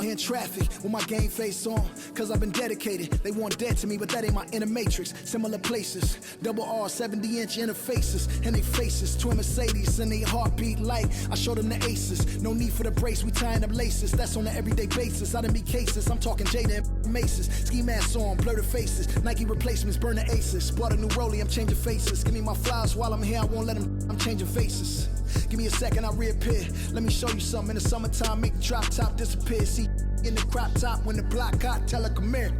out here in traffic with my game face on, cause I've been dedicated. They want dead to me, but that ain't my inner matrix. Similar places, double R, 70-inch interfaces, and they faces, twin Mercedes, and they heartbeat light. I showed them the aces, no need for the brace, we tying up laces. That's on an everyday basis, I done be cases, I'm talking Jada and Maces. Ski masks on, blur the faces, Nike replacements, burn the aces. Bought a new rollie, I'm changing faces. Give me my flowers while I'm here, I won't let them, I'm changing faces. Give me a second, I'll reappear. Let me show you something. In the summertime, make the drop top disappear. See in the crop top when the block hot, tell her come here.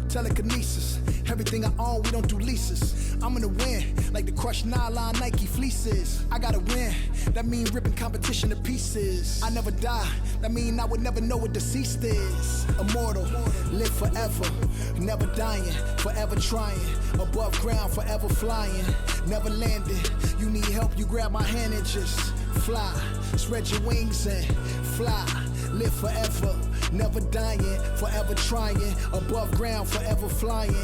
Telekinesis, everything I own, we don't do leases. I'm gonna win, like the crushed nylon Nike fleeces. I gotta win, that mean ripping competition to pieces. I never die, that mean I would never know what deceased is. Immortal, live forever, never dying, forever trying. Above ground, forever flying, never landing. You need help, you grab my hand and just fly. Spread your wings and fly, live forever. Never dying, forever trying. Above ground, forever flying.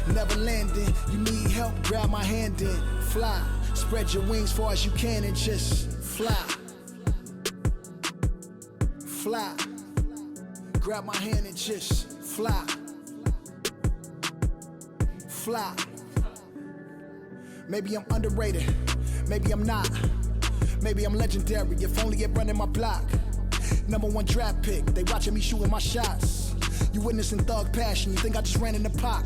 Never landing. You need help, grab my hand and fly. Spread your wings far as you can and just fly. Fly. Grab my hand and just fly. Fly. Maybe I'm underrated. Maybe I'm not. Maybe I'm legendary. If only it running my block. #1 draft pick, they watching me shooting my shots. You witnessing thug passion, you think I just ran in the pot.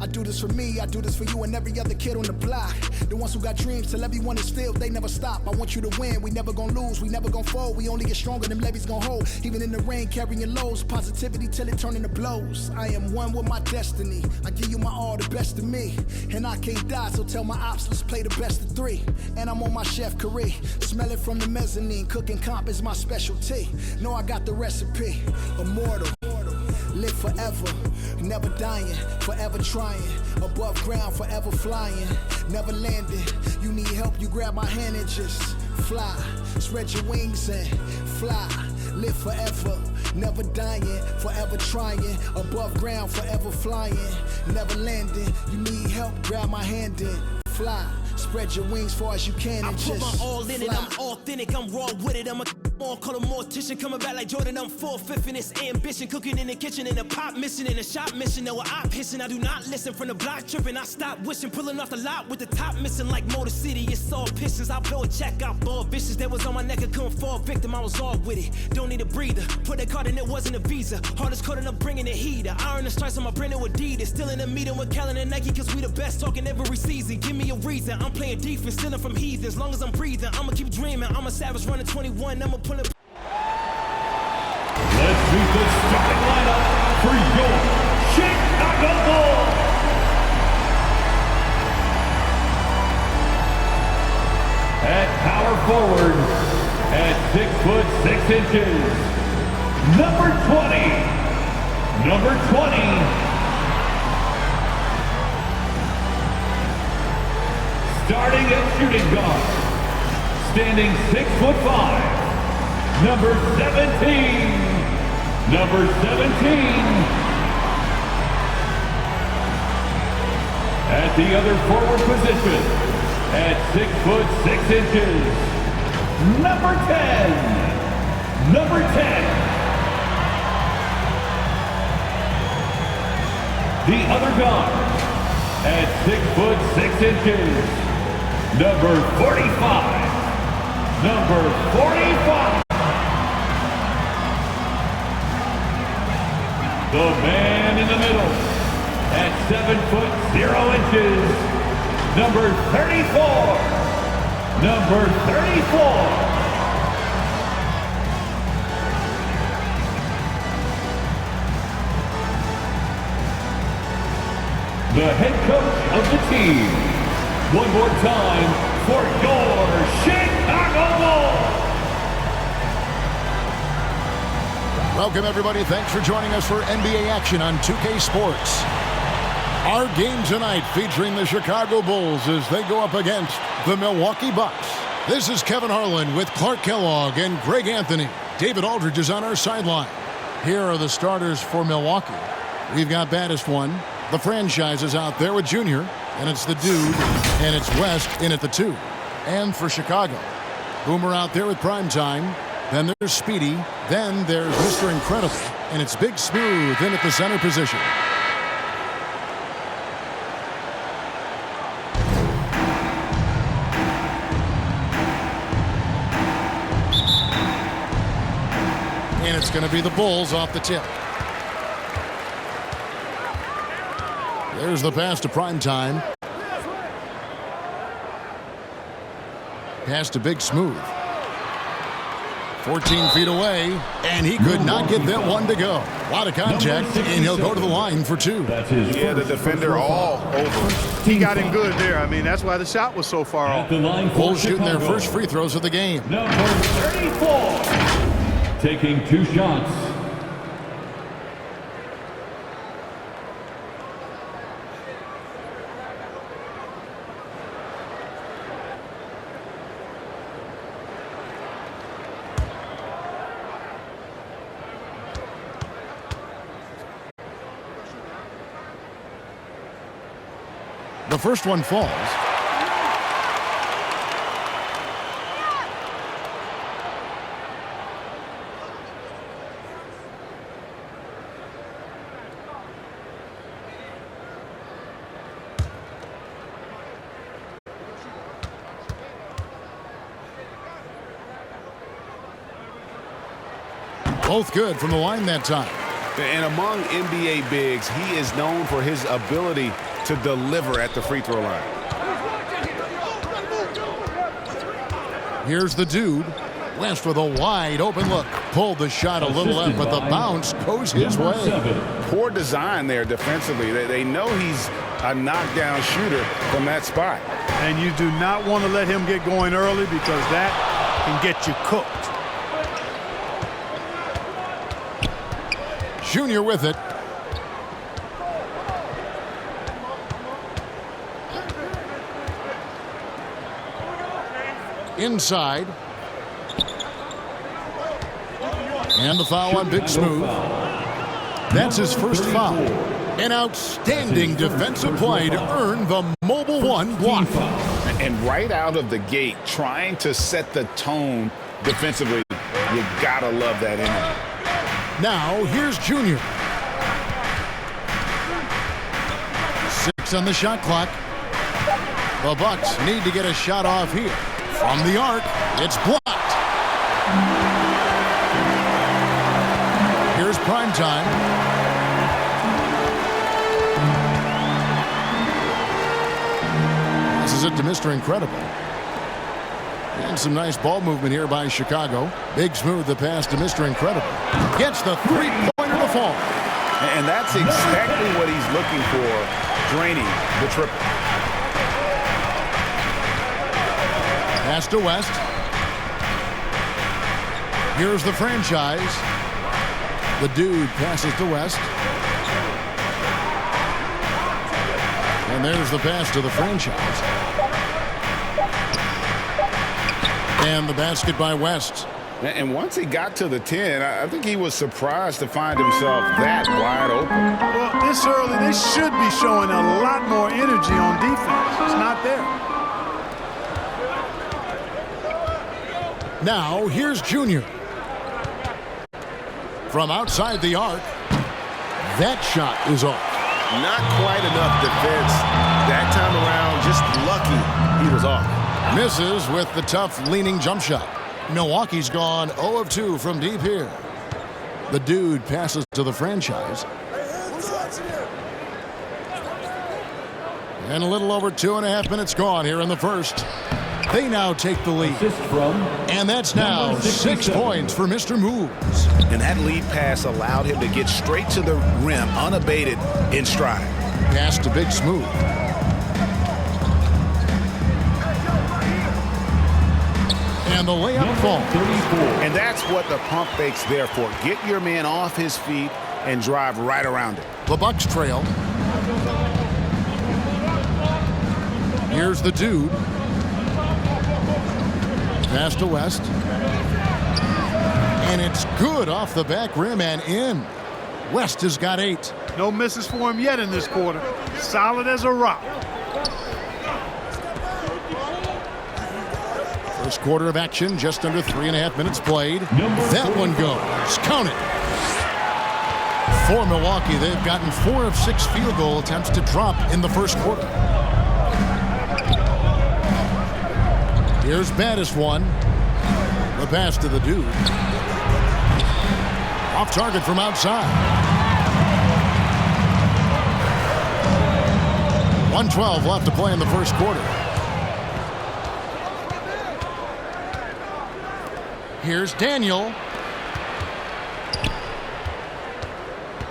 I do this for me, I do this for you and every other kid on the block. The ones who got dreams, till everyone is filled, they never stop. I want you to win, we never gonna lose, we never gonna fold. We only get stronger, them levees gonna hold. Even in the rain, carrying lows, positivity till it turn into blows. I am one with my destiny, I give you my all, the best of me. And I can't die, so tell my ops, let's play the best of 3. And I'm on my chef career, smell it from the mezzanine. Cooking comp is my specialty, know I got the recipe. Immortal, live forever, never dying, forever trying. Above ground, forever flying, never landing. You need help, you grab my hand and just fly. Spread your wings and fly. Live forever, never dying, forever trying. Above ground, forever flying, never landing. You need help, grab my hand and fly. Spread your wings far as you can and just I put my all in fly. it, I'm authentic, I'm raw with it. I'm a more call a mortician, coming back like Jordan. I'm 4/5 in this ambition, cooking in the kitchen, in the pot mission, in the shop mission. No, I pissing, I do not listen. From the block tripping, I stop wishing, pulling off the lot with the top missing like Motor City. It's all pistons, I blow a check, I ball vicious. That was on my neck, I couldn't fall victim, I was all with it. Don't need a breather, put that card in, it wasn't a visa. Hardest code and I'm bringing the heater. Iron the stripes on my brand new Adidas. Still in a meeting with Kellen and Nike, cause we the best talking every season. Give me a reason, I'm playing defense, stealing from heathens. Long as I'm breathing, I'ma keep dreaming. I'm a savage running 21, I'ma pull it. Let's meet the starting lineup for your Chicago Bulls. At power forward, at 6'6", number 20. Starting at shooting guard, standing 6'5", number 17. At the other forward position, at 6'6", number 10. The other guard, at 6'6", number 45. The man in the middle, at 7'0", number 34. The head coach of the team. One more time for your Chicago Bulls. Welcome, everybody. Thanks for joining us for NBA action on 2K Sports. Our game tonight featuring the Chicago Bulls as they go up against the Milwaukee Bucks. This is Kevin Harlan with Clark Kellogg and Greg Anthony. David Aldridge is on our sideline. Here are the starters for Milwaukee. We've got baddest one. The franchise is out there with Junior, and it's the dude, and it's West in at the 2. And for Chicago, Boomer out there with Primetime. Then there's Speedy. Then there's Mr. Incredible. And it's Big Smooth in at the center position. And it's going to be the Bulls off the tip. There's the pass to Primetime. Pass to Big Smooth. 14 feet away, and he could not get that one to go. A lot of contact, and he'll go to the line for two. Yeah, the defender all over. He got in good there. I mean, that's why the shot was so far off. Bulls shooting their first free throws of the game. Number 34, taking 2 shots. The first one falls. Both good from the line that time. And among NBA bigs, he is known for his ability to deliver at the free throw line. Here's the dude. West with a wide open look. Pulled the shot a little left, but the bounce goes his way. Poor design there defensively. They know he's a knockdown shooter from that spot. And you do not want to let him get going early because that can get you cooked. Junior with it. Inside. And the foul on Big Smooth. That's his first foul. An outstanding defensive play to earn the Mobile One block. And right out of the gate, trying to set the tone defensively, you gotta love that energy. Now, here's Junior. 6 on the shot clock. The Bucks need to get a shot off here. From the arc, it's blocked. Here's Primetime. This is it to Mr. Incredible. And some nice ball movement here by Chicago. Big Smooth the pass to Mr. Incredible. Gets the three-pointer to fall. And that's exactly what he's looking for, draining the triple. Pass to West. Here's the franchise. The dude passes to West. And there's the pass to the franchise. And the basket by West. And once he got to the 10, I think he was surprised to find himself that wide open. Well, this early, they should be showing a lot more energy on defense. It's not there. Now, here's Junior. From outside the arc, that shot is off. Not quite enough defense. That time around, just lucky he was off. Misses with the tough leaning jump shot. Milwaukee's gone 0 of 2 from deep here. The dude passes to the franchise. And a little over 2.5 minutes gone here in the first. They now take the lead. And that's now 6 points for Mr. Moves. And that lead pass allowed him to get straight to the rim, unabated in stride. Pass to Big Smooth. And the layup falls. And that's what the pump fake's there for. Get your man off his feet and drive right around it. The Bucks trail. Here's the dude. Pass to West. And it's good off the back rim and in. West has got 8. No misses for him yet in this quarter. Solid as a rock. First quarter of action, just under 3.5 minutes played. That one goes. Count it. For Milwaukee, they've gotten 4 of 6 field goal attempts to drop in the first quarter. Here's Battis one. The pass to the dude. Off target from outside. 1:12 left to play in the first quarter. Here's Daniel.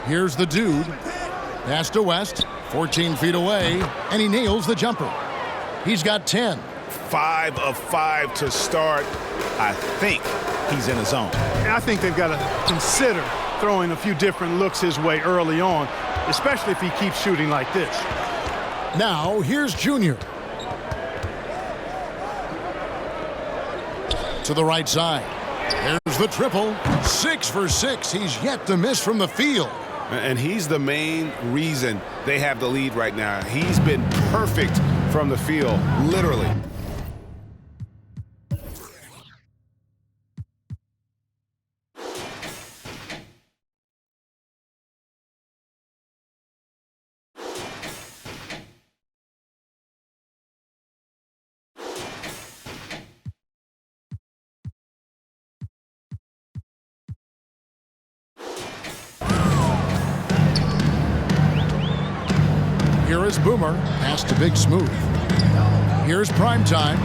Here's the dude. Pass to West. 14 feet away. And he nails the jumper. He's got 10. 5 of 5 to start. I think he's in the zone. I think they've got to consider throwing a few different looks his way early on, especially if he keeps shooting like this. Now, here's Junior. To the right side. There's the triple. 6 for 6. He's yet to miss from the field. And he's the main reason they have the lead right now. He's been perfect from the field, literally. Here is Boomer. Pass to Big Smooth. Here's Primetime.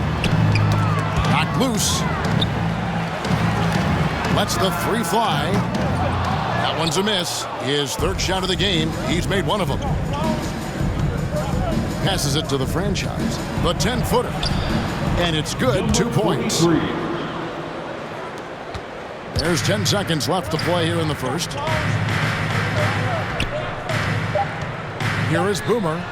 Knocked loose. Lets the 3 fly. That one's a miss. His 3rd shot of the game. He's made 1 of them. Passes it to the franchise. The 10-footer. And it's good. 2 points. There's 10 seconds left to play here in the first. Here is Boomer. And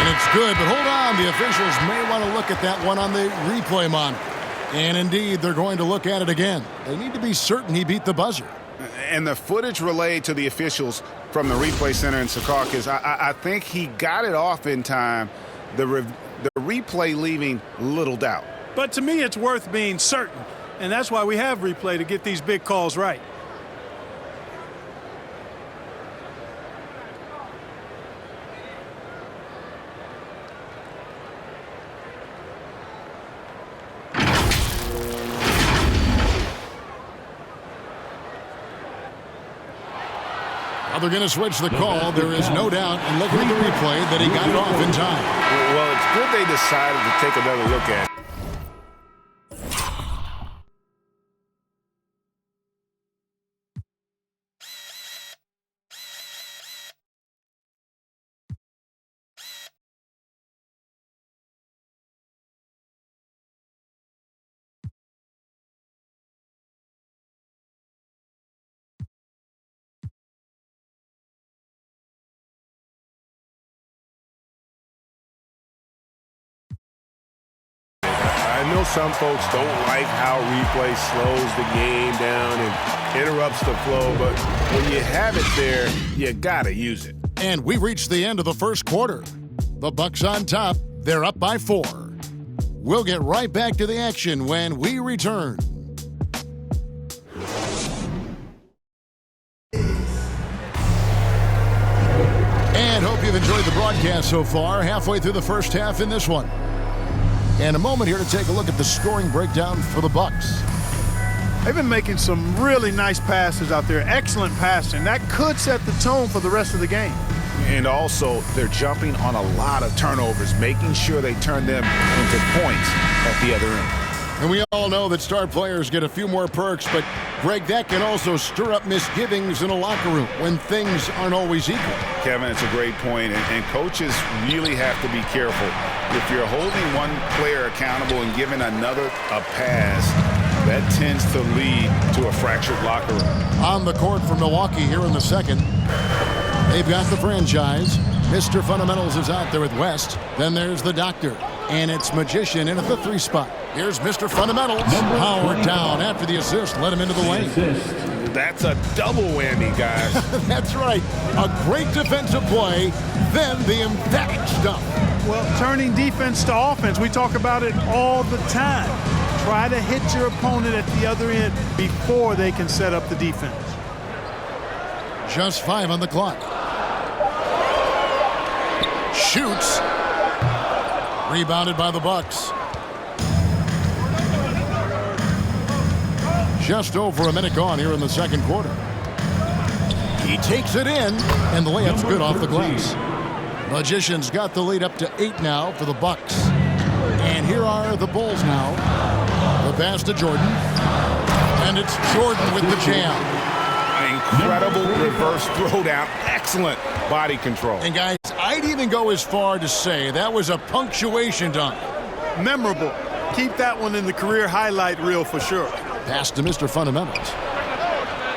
it's good, but hold on. The officials may want to look at that one on the replay monitor. And indeed, they're going to look at it again. They need to be certain he beat the buzzer. And the footage relayed to the officials from the replay center in Secaucus, I think he got it off in time. The replay leaving little doubt. But to me, it's worth being certain. And that's why we have replay, to get these big calls right. Now they're going to switch the call. There is no doubt, and looking at the replay, that he got it off in time. Well, it's good they decided to take another look at it. I know some folks don't like how replay slows the game down and interrupts the flow, but when you have it there, you gotta use it. And we reached the end of the first quarter. The Bucks on top. They're up by 4. We'll get right back to the action when we return. And hope you've enjoyed the broadcast so far. Halfway through the first half in this one. And a moment here to take a look at the scoring breakdown for the Bucks. They've been making some really nice passes out there. Excellent passing. That could set the tone for the rest of the game. And also, they're jumping on a lot of turnovers, making sure they turn them into points at the other end. And we all know that star players get a few more perks, but, Greg, that can also stir up misgivings in a locker room when things aren't always equal. Kevin, it's a great point, and coaches really have to be careful. If you're holding one player accountable and giving another a pass, that tends to lead to a fractured locker room. On the court for Milwaukee here in the second. They've got the franchise. Mr. Fundamentals is out there with West. Then there's the doctor. And it's Magician in at the 3 spot. Here's Mr. Fundamentals. Howard down after the assist. Let him into the lane. That's a double whammy, guys. That's right. A great defensive play, then the emphatic stuff. Well, turning defense to offense, we talk about it all the time. Try to hit your opponent at the other end before they can set up the defense. Just 5 on the clock. Shoots. Rebounded by the Bucks. Just over a minute gone here in the second quarter. He takes it in, and the layup's good off the glass. Magicians got the lead up to 8 now for the Bucks. And here are the Bulls now. The pass to Jordan. And it's Jordan with the jam. Incredible reverse throwdown. Excellent body control. And guys, I'd even go as far to say that was a punctuation dunk. Memorable. Keep that one in the career highlight reel for sure. Pass to Mr. Fundamentals.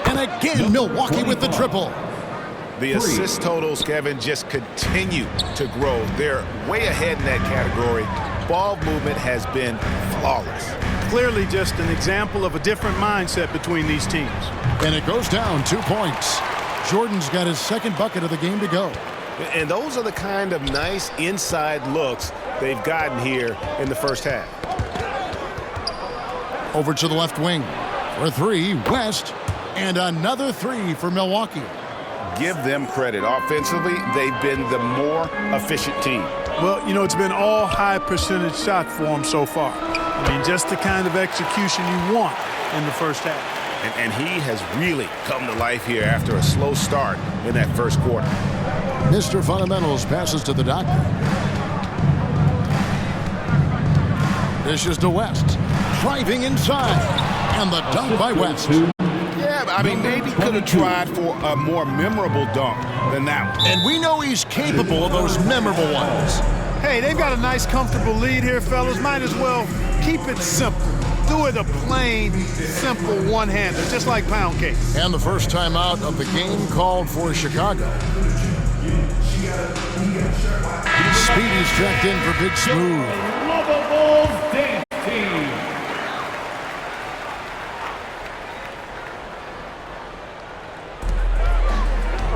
And again, Milwaukee with the triple. The assist totals, Kevin, just continue to grow. They're way ahead in that category. Ball movement has been flawless. Clearly just an example of a different mindset between these teams. And it goes down 2 points. Jordan's got his second bucket of the game to go. And those are the kind of nice inside looks they've gotten here in the first half. Over to the left wing for 3, West, and another 3 for Milwaukee. Give them credit. Offensively, they've been the more efficient team. Well, you know, it's been all high percentage shot for them so far. I mean, just the kind of execution you want in the first half. And he has really come to life here after a slow start in that first quarter. Mr. Fundamentals passes to the doctor. Dishes to West. Driving inside. And the dunk by West. Yeah, I mean, maybe could have tried for a more memorable dunk than that one. And we know he's capable of those memorable ones. Hey, they've got a nice, comfortable lead here, fellas. Might as well keep it simple. Do it a plain, simple one-hander, just like pound cake. And the first time out of the game called for Chicago. Speedy's checked in for Big Smooth. Lovable dance team.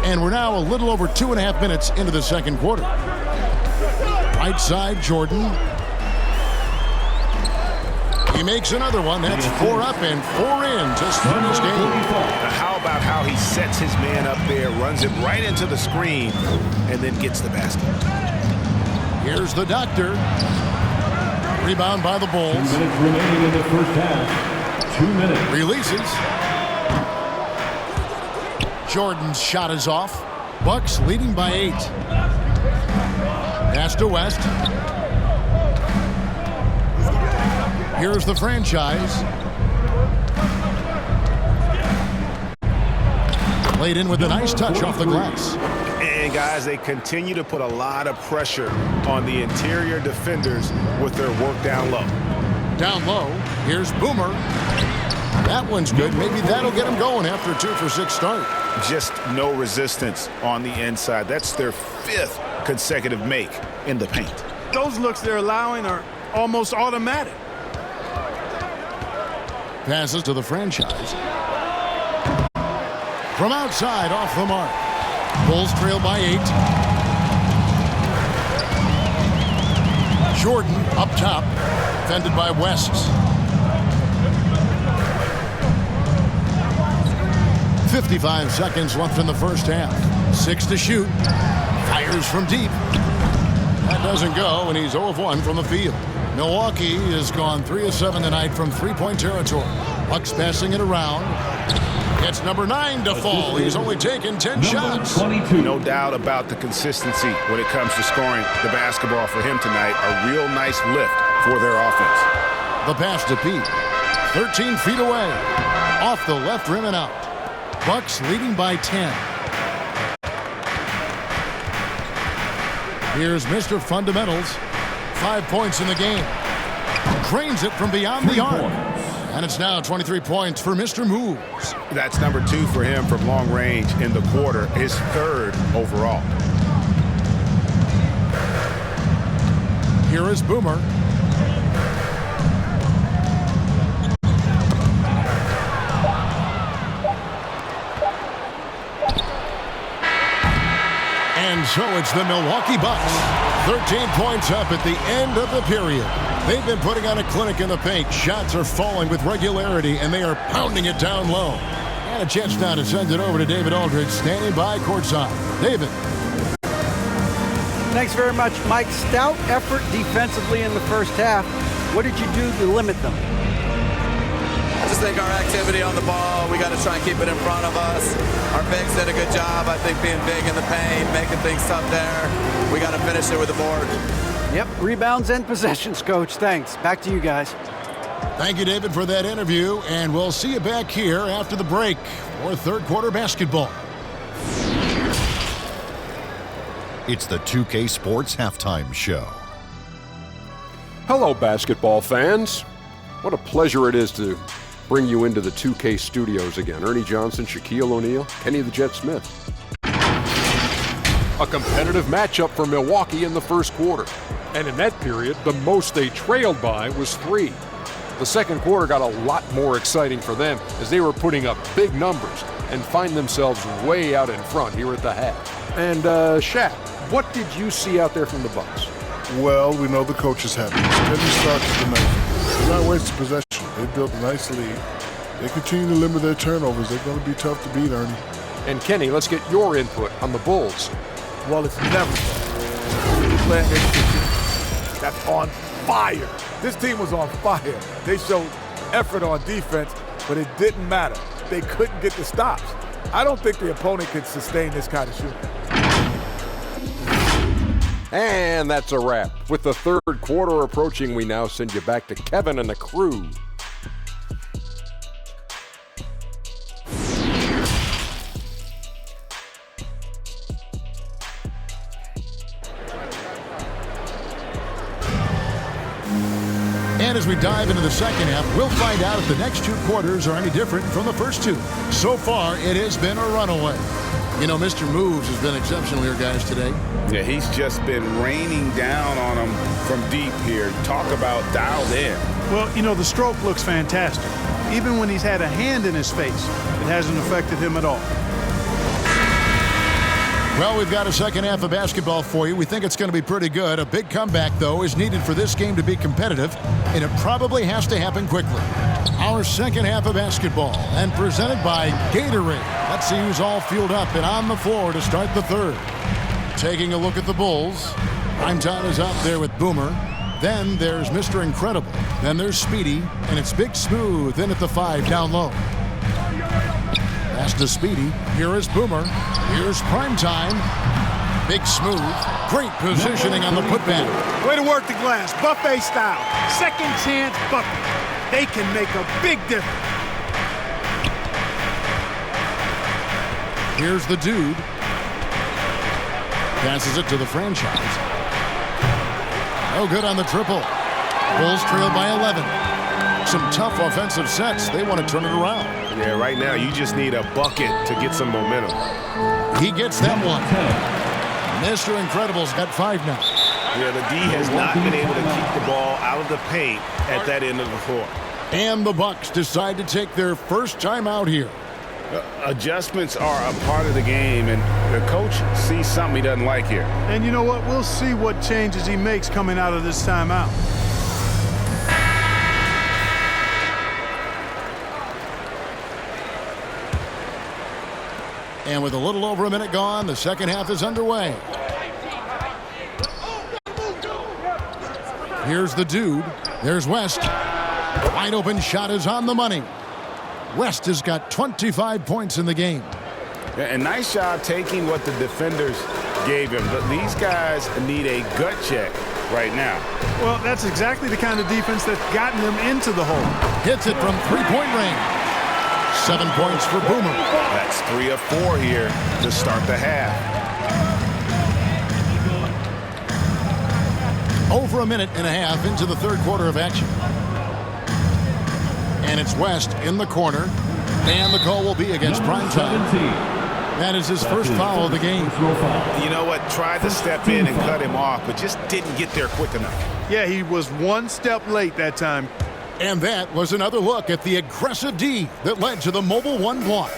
And we're now a little over 2.5 minutes into the second quarter. Right side, Jordan. He makes another one. That's 4 up and 4 in to start this game. How about how he sets his man up there, runs him right into the screen, and then gets the basket. Here's the doctor. Rebound by the Bulls. 2 minutes remaining in the first half. 2 minutes. Releases. Jordan's shot is off. Bucks leading by 8. Pass to West. Here's the franchise. Laid in with a nice touch off the glass. And guys, they continue to put a lot of pressure on the interior defenders with their work down low. Down low, here's Boomer. That one's good. Maybe that'll get him going after a 2 for 6 start. Just no resistance on the inside. That's their 5th consecutive make in the paint. Those looks they're allowing are almost automatic. Passes to the franchise. From outside, off the mark. Bulls trail by 8. Jordan up top, defended by West. 55 seconds left in the first half. 6 to shoot. Fires from deep. That doesn't go, and he's 0 of 1 from the field. Milwaukee has gone 3 of 7 tonight from 3-point territory. Bucks passing it around. It's number 9 to fall. He's only taken 10 shots. 22. No doubt about the consistency when it comes to scoring the basketball for him tonight. A real nice lift for their offense. The pass to Pete. 13 feet away. Off the left rim and out. Bucks leading by 10. Here's Mr. Fundamentals. 5 points in the game. Cranes it from beyond the arc. And it's now 23 points for Mr. Moves. That's number 2 for him from long range in the quarter, his 3rd overall. Here is Boomer. And so it's the Milwaukee Bucks. 13 points up at the end of the period. They've been putting on a clinic in the paint. Shots are falling with regularity, and they are pounding it down low. And a chance now to send it over to David Aldridge, standing by courtside. David. Thanks very much, Mike. Stout effort defensively in the first half. What did you do to limit them? I just think our activity on the ball, we got to try and keep it in front of us. Our bigs did a good job, I think, being big in the paint, making things tough there. We got to finish it with the board. Yep, rebounds and possessions, Coach. Thanks. Back to you guys. Thank you, David, for that interview, and we'll see you back here after the break for third quarter basketball. It's the 2K Sports Halftime Show. Hello, basketball fans. What a pleasure it is to bring you into the 2K studios again. Ernie Johnson, Shaquille O'Neal, Kenny the Jet Smith. A competitive matchup for Milwaukee in the first quarter. And in that period, the most they trailed by was 3. The second quarter got a lot more exciting for them as they were putting up big numbers and find themselves way out in front here at the half. And Shaq, what did you see out there from the Bucks? Well, we know the coach is happy. Steady start to the night. They're not wasting possession. They built a nice lead. They continue to limit their turnovers. They're going to be tough to beat, Ernie. And Kenny, let's get your input on the Bulls. Well, it's never that's on fire. This team was on fire. They showed effort on defense, but it didn't matter. They couldn't get the stops. I don't think the opponent could sustain this kind of shooting. And that's a wrap. With the third quarter approaching, we now send you back to Kevin and the crew. And as we dive into the second half, we'll find out if the next 2 quarters are any different from the first 2. So far, it has been a runaway. You know, Mr. Moves has been exceptional here, guys, today. Yeah, he's just been raining down on them from deep here. Talk about dialed in. Well, you know, the stroke looks fantastic. Even when he's had a hand in his face, it hasn't affected him at all. Well, we've got a second half of basketball for you. We think it's going to be pretty good. A big comeback, though, is needed for this game to be competitive, and it probably has to happen quickly. Our second half of basketball, and presented by Gatorade. Let's see who's all fueled up and on the floor to start the third. Taking a look at the Bulls. Primetime is out there with Boomer. Then there's Mr. Incredible. Then there's Speedy, and it's Big Smooth in at the 5 down low. Pass to Speedy. Here is Boomer. Here's Primetime. Big Smooth. Great positioning on the putback. Way to work the glass. Buffet style. Second chance bucket. They can make a big difference. Here's the dude. Passes it to the franchise. No good on the triple. Bulls trail by 11. Some tough offensive sets. They want to turn it around. Yeah, right now you just need a bucket to get some momentum. He gets that one. Mr. Incredible's got 5 now. Yeah, the D has not been able to keep the ball out of the paint at that end of the floor. And the Bucks decide to take their first time out here. Adjustments are a part of the game, and the coach sees something he doesn't like here. And you know what? We'll see what changes he makes coming out of this timeout. And with a little over a minute gone, the second half is underway. Here's the dude. There's West. Wide open shot is on the money. West has got 25 points in the game. And nice job taking what the defenders gave him. But these guys need a gut check right now. Well, that's exactly the kind of defense that's gotten them into the hole. Hits it from 3-point range. 7 points for Boomer. That's 3 of 4 here to start the half. Over a minute and a half into the third quarter of action. And it's West in the corner. And the call will be against Primetime. That is his first foul of the game. You know what? Tried to step in and cut him off, but just didn't get there quick enough. Yeah, he was 1 step late that time. And that was another look at the aggressive D that led to the Mobile 1 block.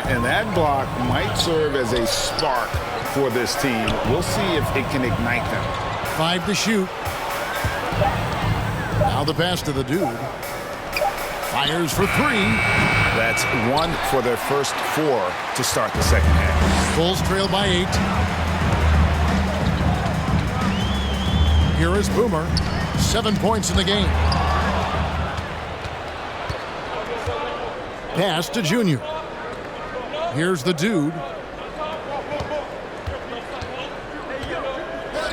And that block might serve as a spark for this team. We'll see if it can ignite them. 5 to shoot. Now the pass to the dude. Fires for 3. That's 1 for their first 4 to start the second half. Bulls trail by 8. Here is Boomer. 7 points in the game. Pass to Junior. Here's the dude.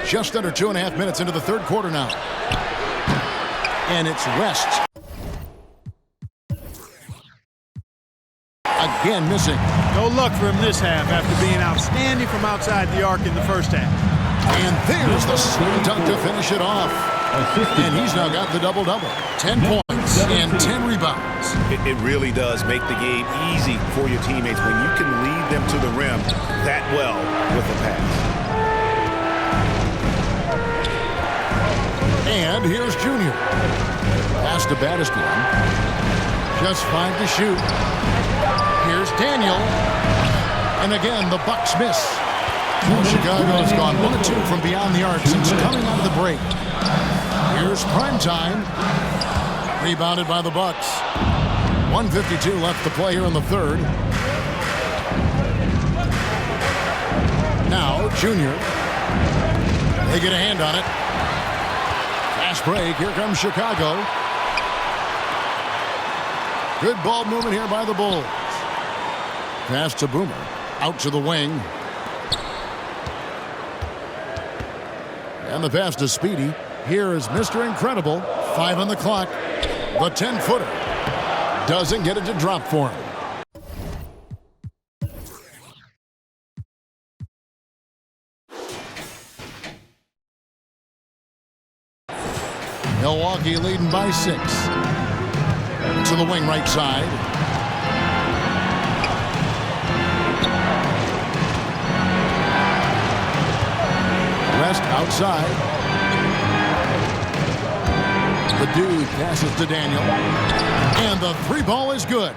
Just under 2.5 minutes into the third quarter now. And it's West. Again missing. No luck for him this half after being outstanding from outside the arc in the first half. And there's the slam dunk to finish it off. And he's now got the double-double. 10 points and 10 rebounds. It really does make the game easy for your teammates when you can lead them to the rim that well with the pass. And here's Junior. Pass to baddest one. Just 5 to shoot. Here's Daniel. And again, the Bucks miss. Well, Chicago's gone 1 of 2 from beyond the arc since coming out of the break. Here's primetime. Rebounded by the Bucks. 1:52 left to play here in the third. Now, Junior. They get a hand on it. Fast break. Here comes Chicago. Good ball movement here by the Bulls. Pass to Boomer. Out to the wing. And the pass to Speedy. Here is Mr. Incredible. 5 on the clock. The 10-footer doesn't get it to drop for him. Milwaukee leading by 6. To the wing right side. West outside. The dude passes to Daniel. And the 3-ball is good.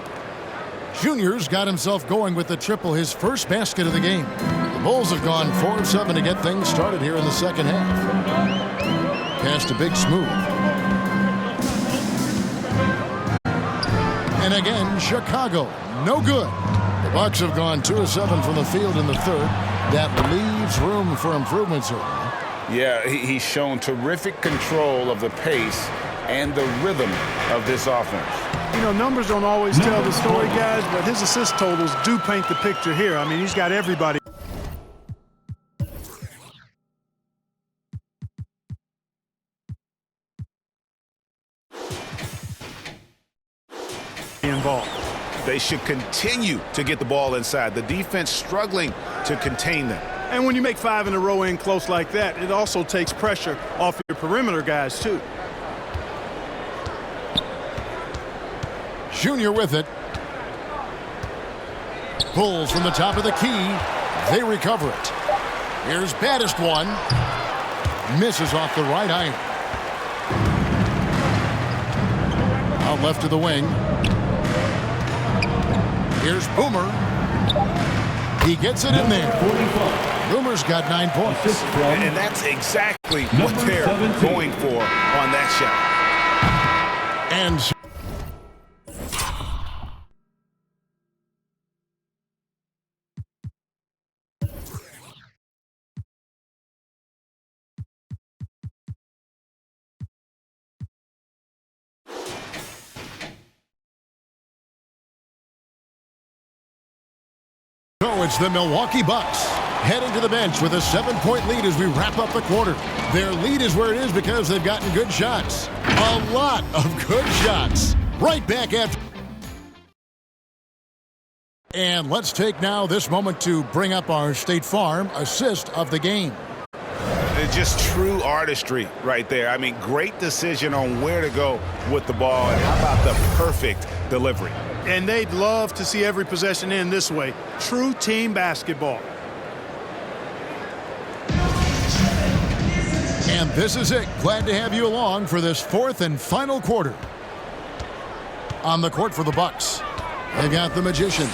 Junior's got himself going with the triple, his first basket of the game. The Bulls have gone 4 of 7 to get things started here in the second half. Pass to Big Smooth. And again, Chicago, no good. The Bucks have gone 2 of 7 from the field in the third. That leaves room for improvement, certainly. Yeah, he's shown terrific control of the pace and the rhythm of this offense. You know, numbers don't always tell the story, guys, but his assist totals do paint the picture here. I mean, he's got everybody involved. They should continue to get the ball inside. The defense struggling to contain them. And when you make 5 in a row in close like that, it also takes pressure off your perimeter guys, too. Junior with it. Pulls from the top of the key. They recover it. Here's baddest one. Misses off the right iron. Out left to the wing. Here's Boomer. He gets it in there. Boomer's got 9 points. And that's exactly what they're going for on that shot. And so it's the Milwaukee Bucks heading to the bench with a 7-point lead as we wrap up the quarter. Their lead is where it is because they've gotten good shots. A lot of good shots. Right back after. And let's take now this moment to bring up our State Farm assist of the game. It's just true artistry right there. I mean, great decision on where to go with the ball, and how about the perfect delivery. And they'd love to see every possession end this way. True team basketball. And this is it. Glad to have you along for this 4th and final quarter. On the court for the Bucks, they got the magician.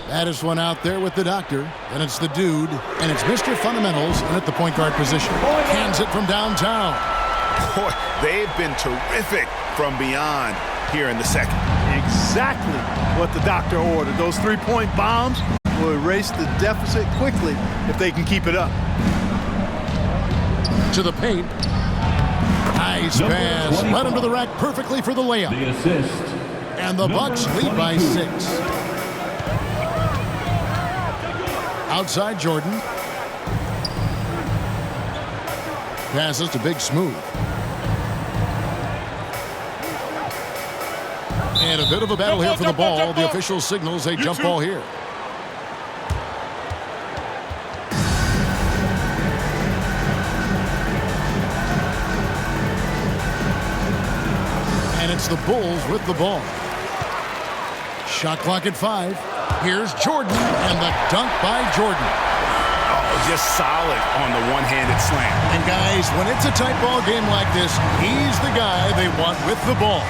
Baddest one out there with the doctor. And it's the dude. And it's Mr. Fundamentals in at the point guard position. Hands it from downtown. Boy, they've been terrific from beyond here in the second. Exactly what the doctor ordered. Those three-point bombs will erase the deficit quickly if they can keep it up. To the paint. Nice pass. Right under the rack perfectly for the layup. The assist. And the Bucks lead by 6. Outside Jordan. Passes to Big Smooth. And a bit of a battle here for the ball. The official signals a jump ball here. And it's the Bulls with the ball. Shot clock at 5. Here's Jordan, and the dunk by Jordan. Oh, just solid on the one-handed slam. And guys, when it's a tight ball game like this, he's the guy they want with the ball.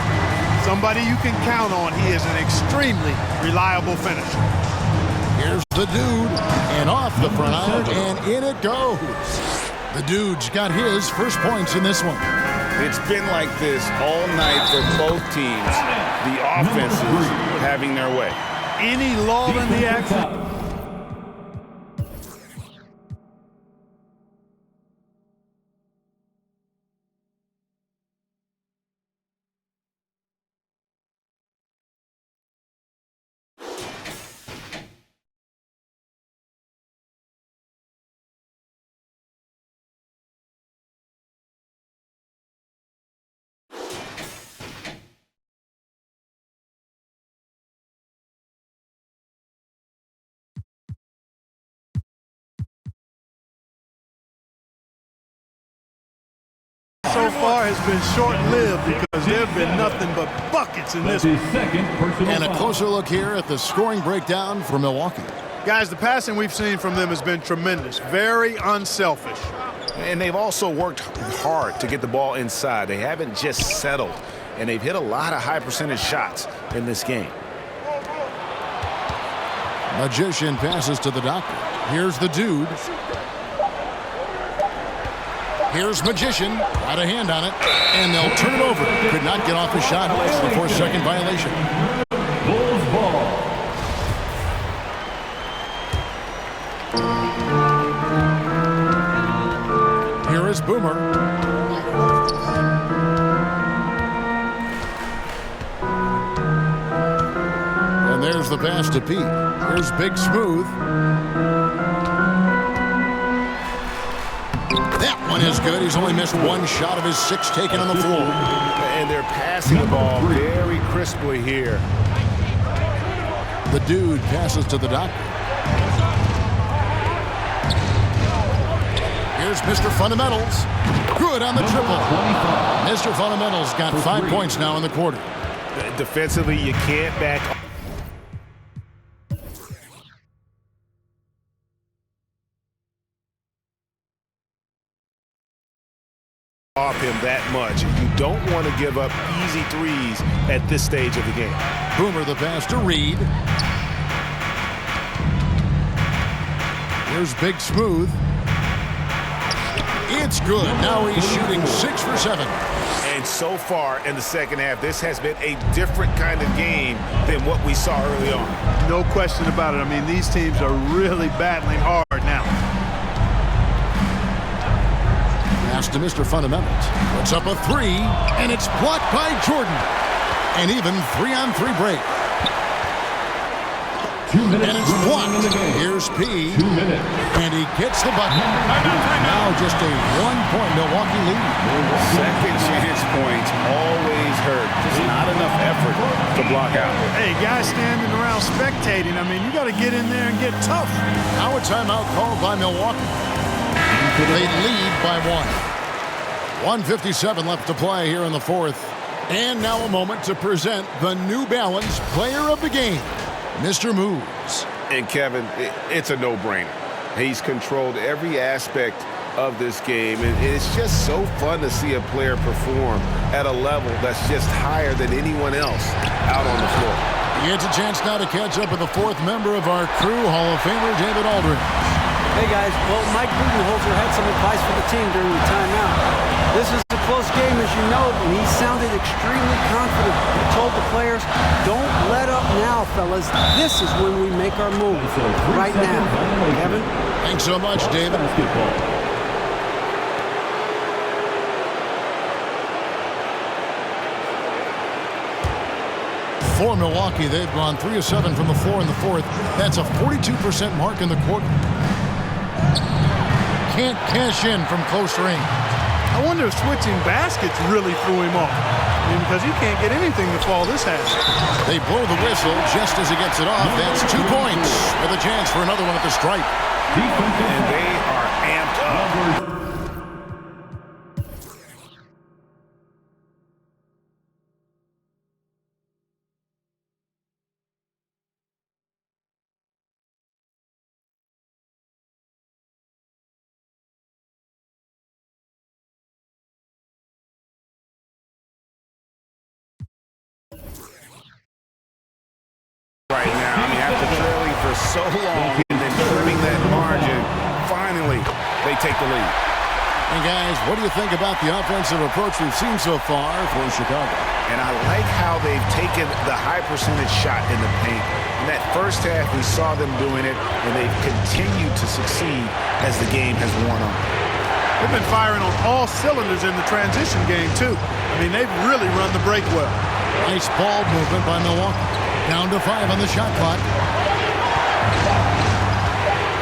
Somebody you can count on. He is an extremely reliable finisher. Here's the dude, and off the front iron, and in it goes. The dude's got his first points in this one. It's been like this all night for both teams. The offenses having their way. Any lull in the action. So far has been short-lived because there have been nothing but buckets in this one. And a closer look here at the scoring breakdown for Milwaukee. Guys, the passing we've seen from them has been tremendous. Very unselfish. And they've also worked hard to get the ball inside. They haven't just settled. And they've hit a lot of high-percentage shots in this game. Magician passes to the doctor. Here's the dude. Here's Magician, got a hand on it, and they'll turn it over. Could not get off the shot before second violation. Bulls ball. Here is Boomer. And there's the pass to Pete. Here's Big Smooth. That one is good. He's only missed one shot of his 6 taken on the floor. And they're passing the ball very crisply here. The dude passes to the doctor. Here's Mr. Fundamentals. Good on the triple. Mr. Fundamentals got 5 points now in the quarter. Defensively, you can't back off him that much. You don't want to give up easy threes at this stage of the game. Boomer the pass to Reed. Here's Big Smooth. It's good. Now he's shooting 6 for 7. And so far in the second half, this has been a different kind of game than what we saw early on. No question about it. I mean, these teams are really battling hard now. Pass to Mr. Fundamentals. Puts up a 3, and it's blocked by Jordan. An even 3-on-3 break. 2 minutes. And it's blocked. Here's P. 2 minutes. And he gets the bucket. Now just a 1-point Milwaukee lead. Second chance points always hurt. Just not enough effort to block out. Hey, guys standing around spectating, I mean, you got to get in there and get tough. Now a timeout called by Milwaukee. They lead by 1. 1:57 left to play here in the fourth. And now a moment to present the New Balance Player of the Game, Mr. Moves. And Kevin, it's a no-brainer. He's controlled every aspect of this game, and it's just so fun to see a player perform at a level that's just higher than anyone else out on the floor. He gets a chance now to catch up with the fourth member of our crew, Hall of Famer David Aldridge. Hey guys, well, Mike Budenholzer had some advice for the team during the timeout. This is a close game, as you know, and he sounded extremely confident. He told the players, don't let up now, fellas. This is when we make our move. Right now. Kevin? Thanks so much, David. For Milwaukee, they've gone 3 of 7 from the floor in the fourth. That's a 42% mark in the quarter. Can't cash in from close range. I wonder if switching baskets really threw him off. I mean, because he can't get anything to fall this half. They blow the whistle just as he gets it off. That's 2 points with a chance for another one at the stripe. And they are amped up. Right now, I mean, after trailing for so long and then trimming that margin, finally they take the lead. And guys, what do you think about the offensive approach we've seen so far for Chicago? And I like how they've taken the high percentage shot in the paint. In that first half, we saw them doing it, and they've continued to succeed as the game has worn on. They've been firing on all cylinders in the transition game, too. I mean, they've really run the break well. Nice ball movement by Milwaukee. Down to 5 on the shot clock.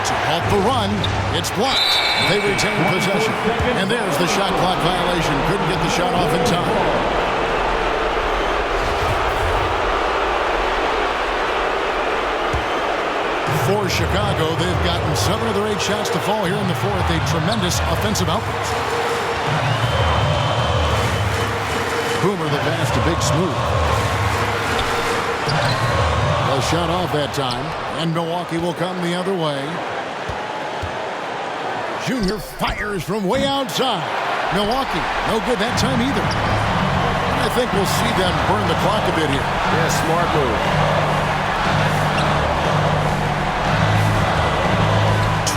To halt the run, it's blocked. They retain possession. And there's the shot clock violation. Couldn't get the shot off in time. For Chicago, they've gotten 7 of their 8 shots to fall here in the fourth. A tremendous offensive output. Boomer the pass to Big Smooth. A shot off that time, and Milwaukee will come the other way. Junior fires from way outside. Milwaukee, no good that time either. I think we'll see them burn the clock a bit here. Yeah, smart move.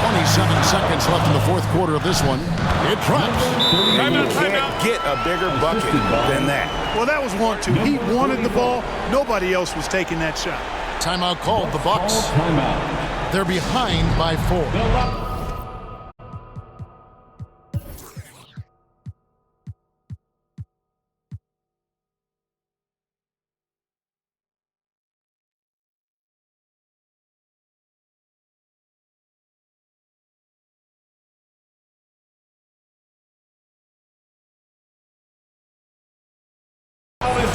27 seconds left in the fourth quarter of this one. It drops. You can't get a bigger bucket than that. Well, that was 1-2. He wanted the ball. Nobody else was taking that shot. Timeout called the Bucks. They're behind by 4.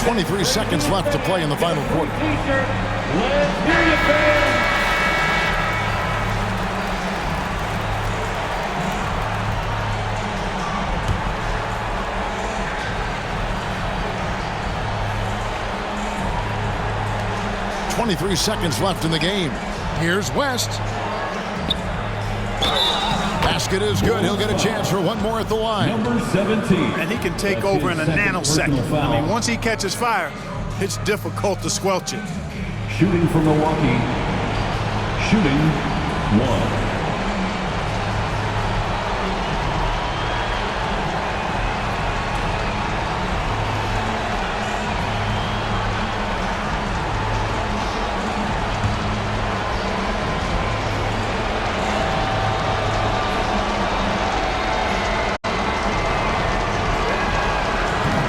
23 seconds left to play in the final quarter. Let's hear you, fans. 23 seconds left in the game. Here's West. Basket is good. He'll get a chance for one more at the line. Number 17. And he can take over in a nanosecond. I mean, once he catches fire, it's difficult to squelch it. Shooting for Milwaukee. Shooting 1.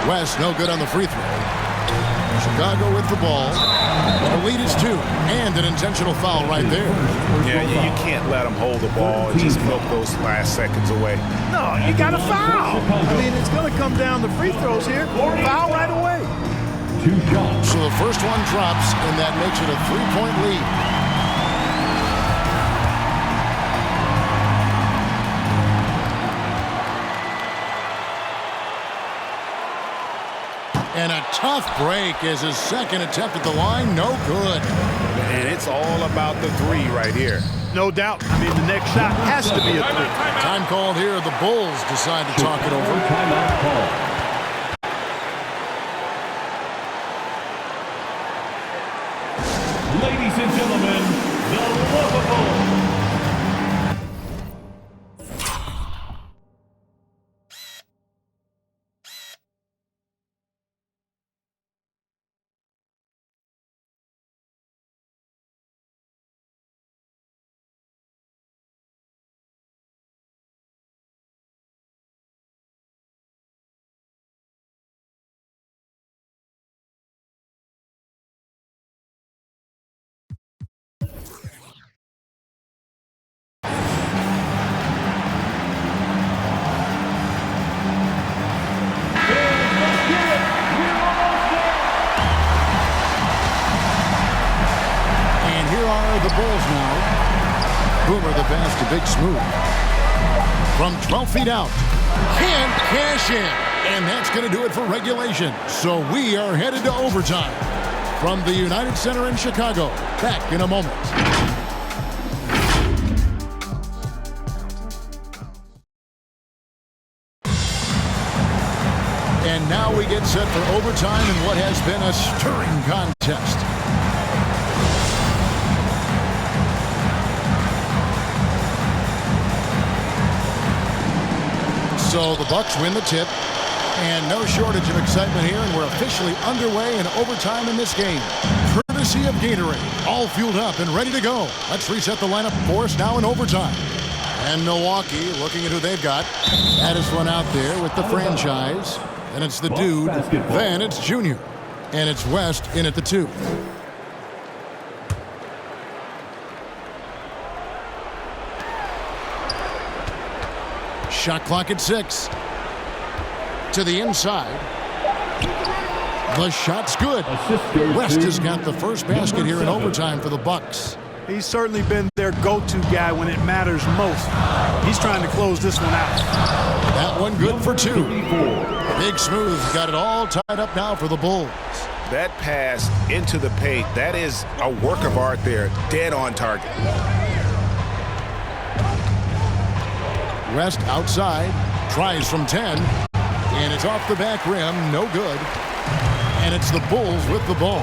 West, no good on the free throw. Chicago with the ball. The lead is 2, and an intentional foul right there. Yeah, you can't let them hold the ball and just milk those last seconds away. No, you got to foul. I mean, it's going to come down to free throws here. Foul right away. 2 shots. So the first one drops, and that makes it a 3-point lead. And a tough break as his second attempt at the line, no good. And it's all about the 3 right here. No doubt. I mean, the next shot has to be a 3. Time called here. The Bulls decide to talk it over. Timeout call. Ladies and gentlemen, the lovable Boomer the pass to Big Smooth. From 12 feet out. Can't cash in. And that's going to do it for regulation. So we are headed to overtime. From the United Center in Chicago. Back in a moment. And now we get set for overtime in what has been a stirring contest. So the Bucks win the tip, and no shortage of excitement here, and we're officially underway in overtime in this game. Courtesy of Gatorade, all fueled up and ready to go. Let's reset the lineup for us now in overtime. And Milwaukee looking at who they've got. Addison out there with the franchise. And it's the dude, then it's Junior. And it's West in at the 2. Shot clock at 6. To the inside. The shot's good. West has got the first basket here in overtime for the Bucks. He's certainly been their go-to guy when it matters most. He's trying to close this one out. That one good for 2. Big Smooth got it all tied up now for the Bulls. That pass into the paint, that is a work of art there, dead on target. West outside, tries from 10, and it's off the back rim, no good. And it's the Bulls with the ball.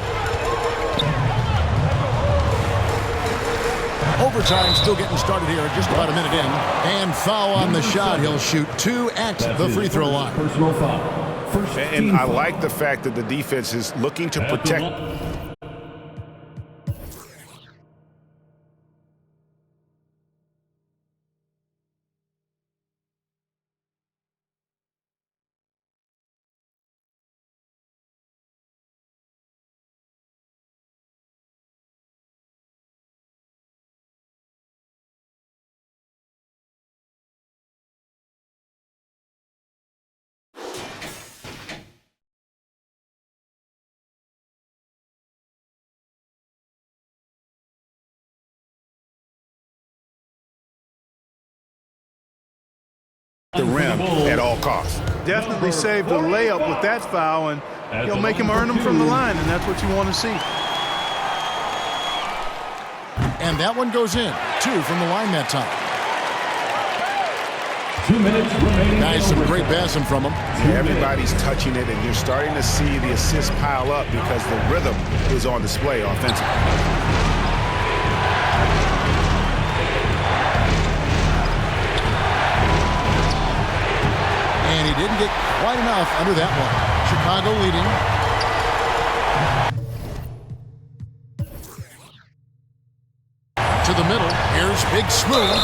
Overtime still getting started here, just about a minute in. And foul on the shot. He'll shoot 2 at the free throw line. Personal foul. And I like the fact that the defense is looking to protect. The rim at all costs. Definitely saved a layup with that foul, and he'll make him earn them from the line, and that's what you want to see. And that one goes in. 2 from the line that time. 2 minutes remaining. Nice, some great passing from him. Everybody's touching it, and you're starting to see the assists pile up because the rhythm is on display offensively. And he didn't get quite enough under that one. Chicago leading. To the middle. Here's Big Smooth.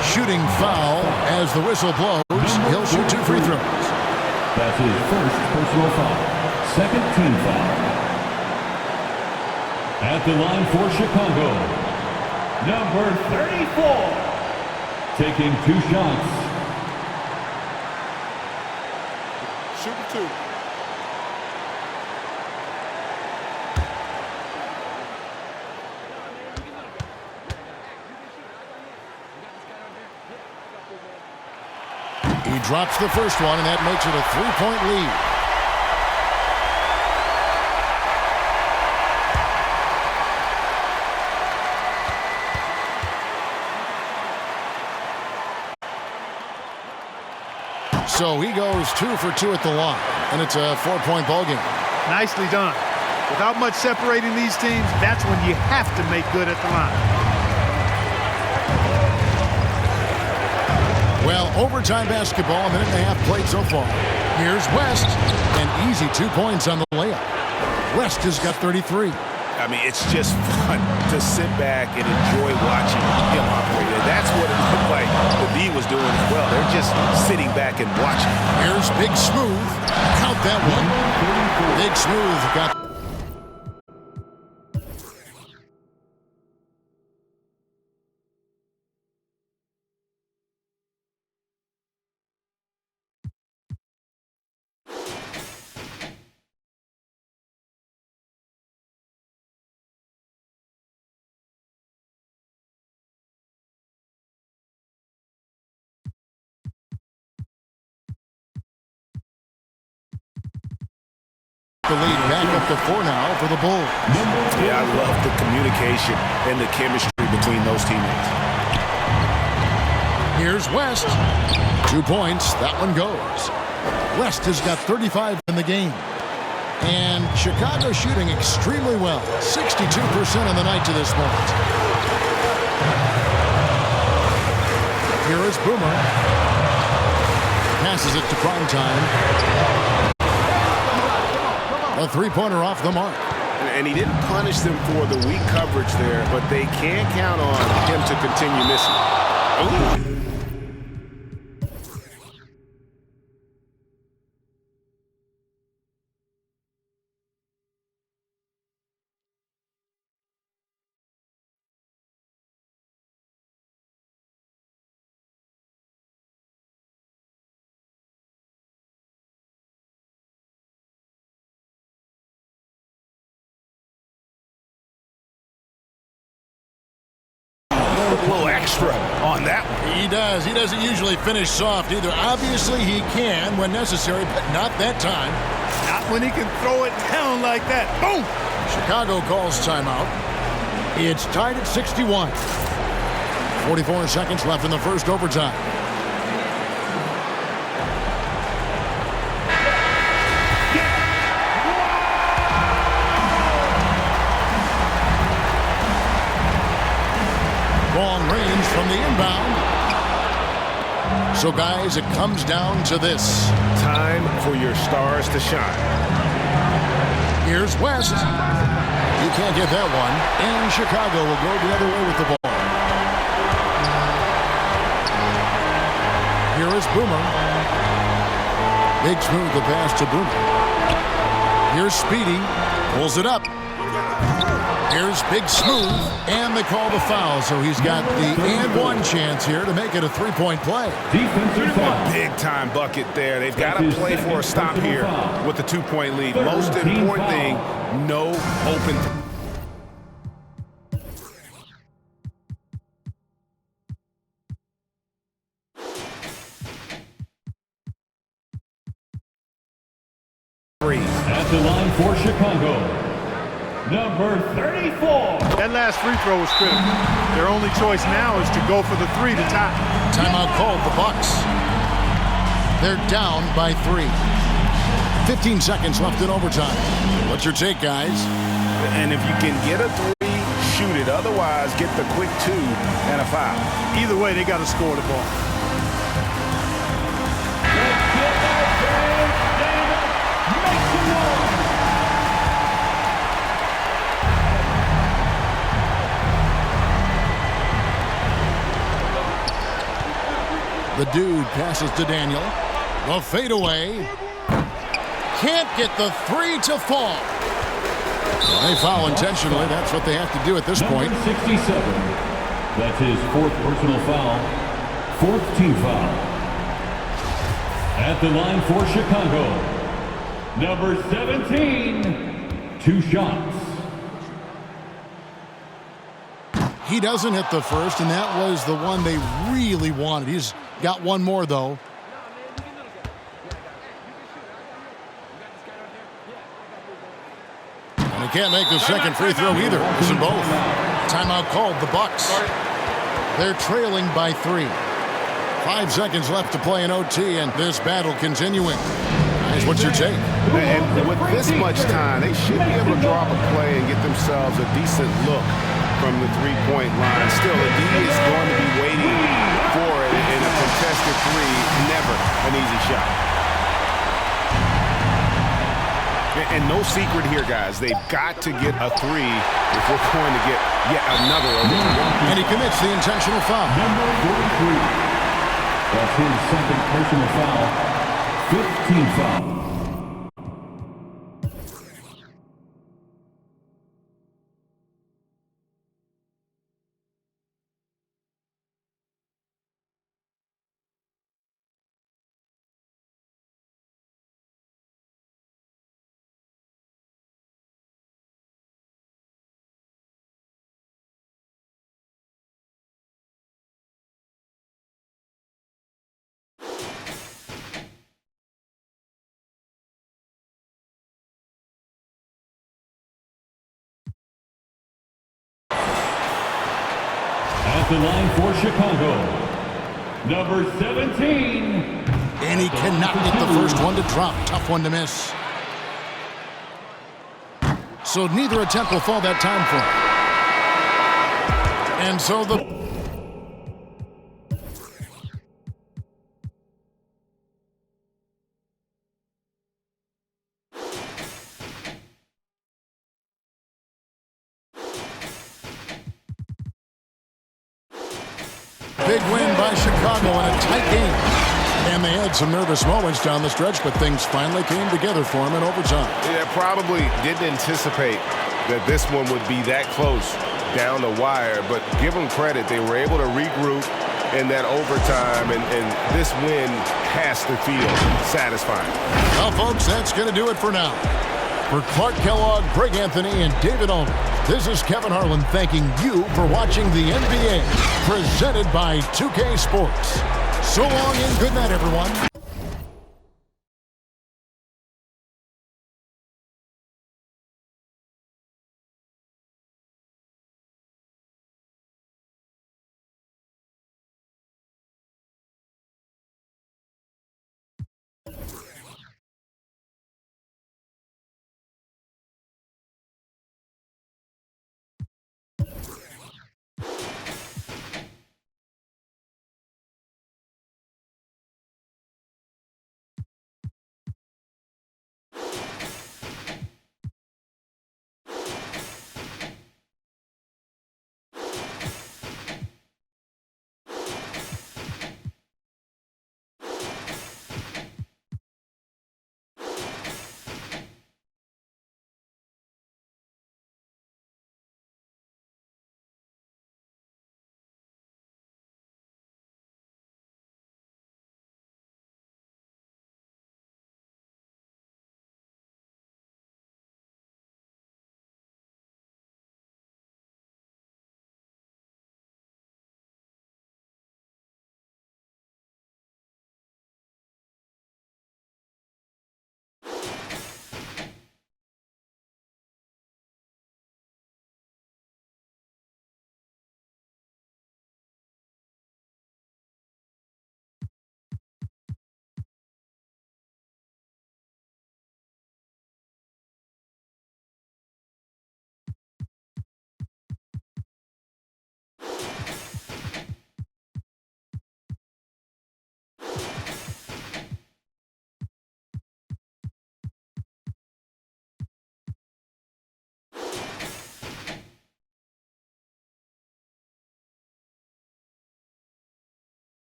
Shooting foul as the whistle blows. He'll shoot 2 free throws. That's his first personal foul. Second team foul. At the line for Chicago, number 34. Taking 2 shots. Shoot 2. He drops the first one, and that makes it a 3-point lead. So he goes 2 for 2 at the line, and it's a 4-point ball game. Nicely done. Without much separating these teams, that's when you have to make good at the line. Well, overtime basketball, a minute and a half played so far. Here's West, an easy 2 points on the layup. West has got 33. I mean, it's just fun to sit back and enjoy watching him operate. And that's what it looked like the D was doing as well. They're just sitting back and watching. Here's Big Smooth. Count that one. Big Smooth got the lead back up to 4 now for the Bulls. Yeah, I love the communication and the chemistry between those teammates. Here's West. 2 points. That one goes. West has got 35 in the game. And Chicago shooting extremely well. 62% on the night to this point. Here is Boomer. Passes it to Primetime. A three-pointer off the mark. And he didn't punish them for the weak coverage there, but they can't count on him to continue missing. Ooh. A little extra on that one. He does. He doesn't usually finish soft either. Obviously, he can when necessary, but not that time. Not when he can throw it down like that. Boom! Chicago calls timeout. It's tied at 61. 44 seconds left in the first overtime. Long range from the inbound. So, guys, it comes down to this. Time for your stars to shine. Here's West. You can't get that one. And Chicago will go the other way with the ball. Here is Boomer. Big smooth the pass to Boomer. Here's Speedy. Pulls it up. Here's Big Smooth, and they call the foul, so he's got the and one chance here to make it a three-point play. Defensive foul. Big-time bucket there. They've got to play for a stop here with the 2-point lead. Most important thing, no open. At the line for Chicago, number 34. That last free throw was critical. Their only choice now is to go for the 3 to tie. Timeout called, the Bucks. They're down by 3. 15 seconds left in overtime. What's your take, guys? And if you can get a 3, shoot it. Otherwise, get the quick 2 and a foul. Either way, they got to score the ball. The dude passes to Daniel. The fadeaway. Can't get the 3 to fall. Well, they foul intentionally. That's what they have to do at this point. Number 67. That's his 4th personal foul. 4th team foul. At the line for Chicago, number 17. 2 shots. He doesn't hit the first, and that was the one they really wanted. He's got one more, though. And he can't make the second free throw either. Missing both. Timeout called, the Bucks. They're trailing by 3. 5 seconds left to play in OT, and this battle continuing. Guys, what's your take? And with this much time, they should be able to draw up a play and get themselves a decent look from the three-point line. Still, the D is going to be waiting for it in a contested 3. Never an easy shot. And no secret here, guys. They've got to get a 3 if we're going to get yet another overtime. And he commits the intentional foul. Number 43. That's his 2nd personal foul. 5th team foul. Across the line for Chicago, number 17. And he cannot get the first one to drop. Tough one to miss. So neither attempt will fall that time for him. And so the... Big win by Chicago in a tight game. And they had some nervous moments down the stretch, but things finally came together for them in overtime. Yeah, probably didn't anticipate that this one would be that close down the wire, but give them credit. They were able to regroup in that overtime, and this win has to feel satisfying. Well, folks, that's going to do it for now. For Clark Kellogg, Greg Anthony, and David Ulmer, this is Kevin Harlan thanking you for watching the NBA, presented by 2K Sports. So long and good night, everyone.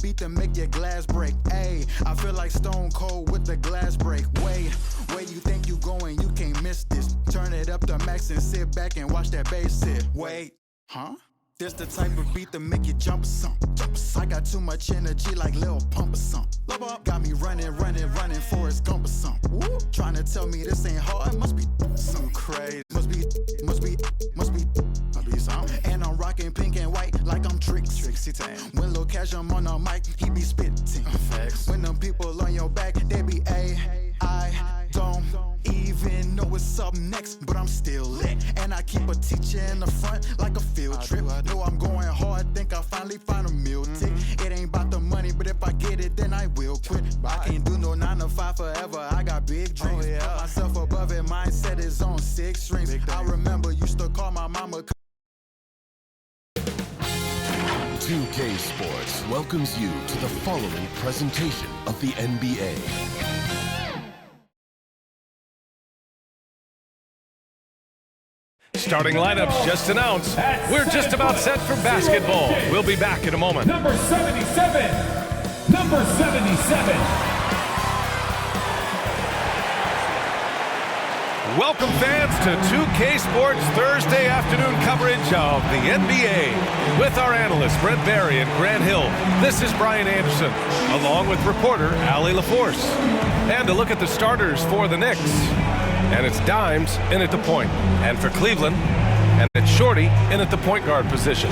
Beat them, make your glass break. Ayy, I feel like Stone Cold with the glass break. Where you think you going? You can't miss this. Turn it up to max and sit back and watch that bass sit. Wait, huh? This the type of beat that make you jump or something. I got too much energy like Lil Pump or something. Got me running, Forrest Gump or something. Trying to tell me this ain't hard, must be some crazy. Must be something. And I'm rocking pink and white like I'm Trixie Tan. When Lil Cash I'm on the mic, he be spitting. When them people on your back, they be I don't even know what's up next. but I'm still lit. And I keep a teacher in the front like a field trip. Know I'm going hard, think I'll finally find a meal tick. It ain't about the money, but if I get it, then I will quit. I can't do no 9 to 5 forever, I got big dreams. Put myself above it, mindset is on 6 strings. I remember used to call my mama. 2K Sports welcomes you to the following presentation of the NBA. Starting lineups just announced. We're just about set for basketball. We'll be back in a moment. Number 77. Number 77. Welcome fans to 2K Sports Thursday afternoon coverage of the NBA. With our analysts Brent Barry and Grant Hill, this is Brian Anderson, along with reporter Allie LaForce. And a look at the starters for the Knicks. And it's Dimes in at the point. And for Cleveland, and it's Shorty in at the point guard position.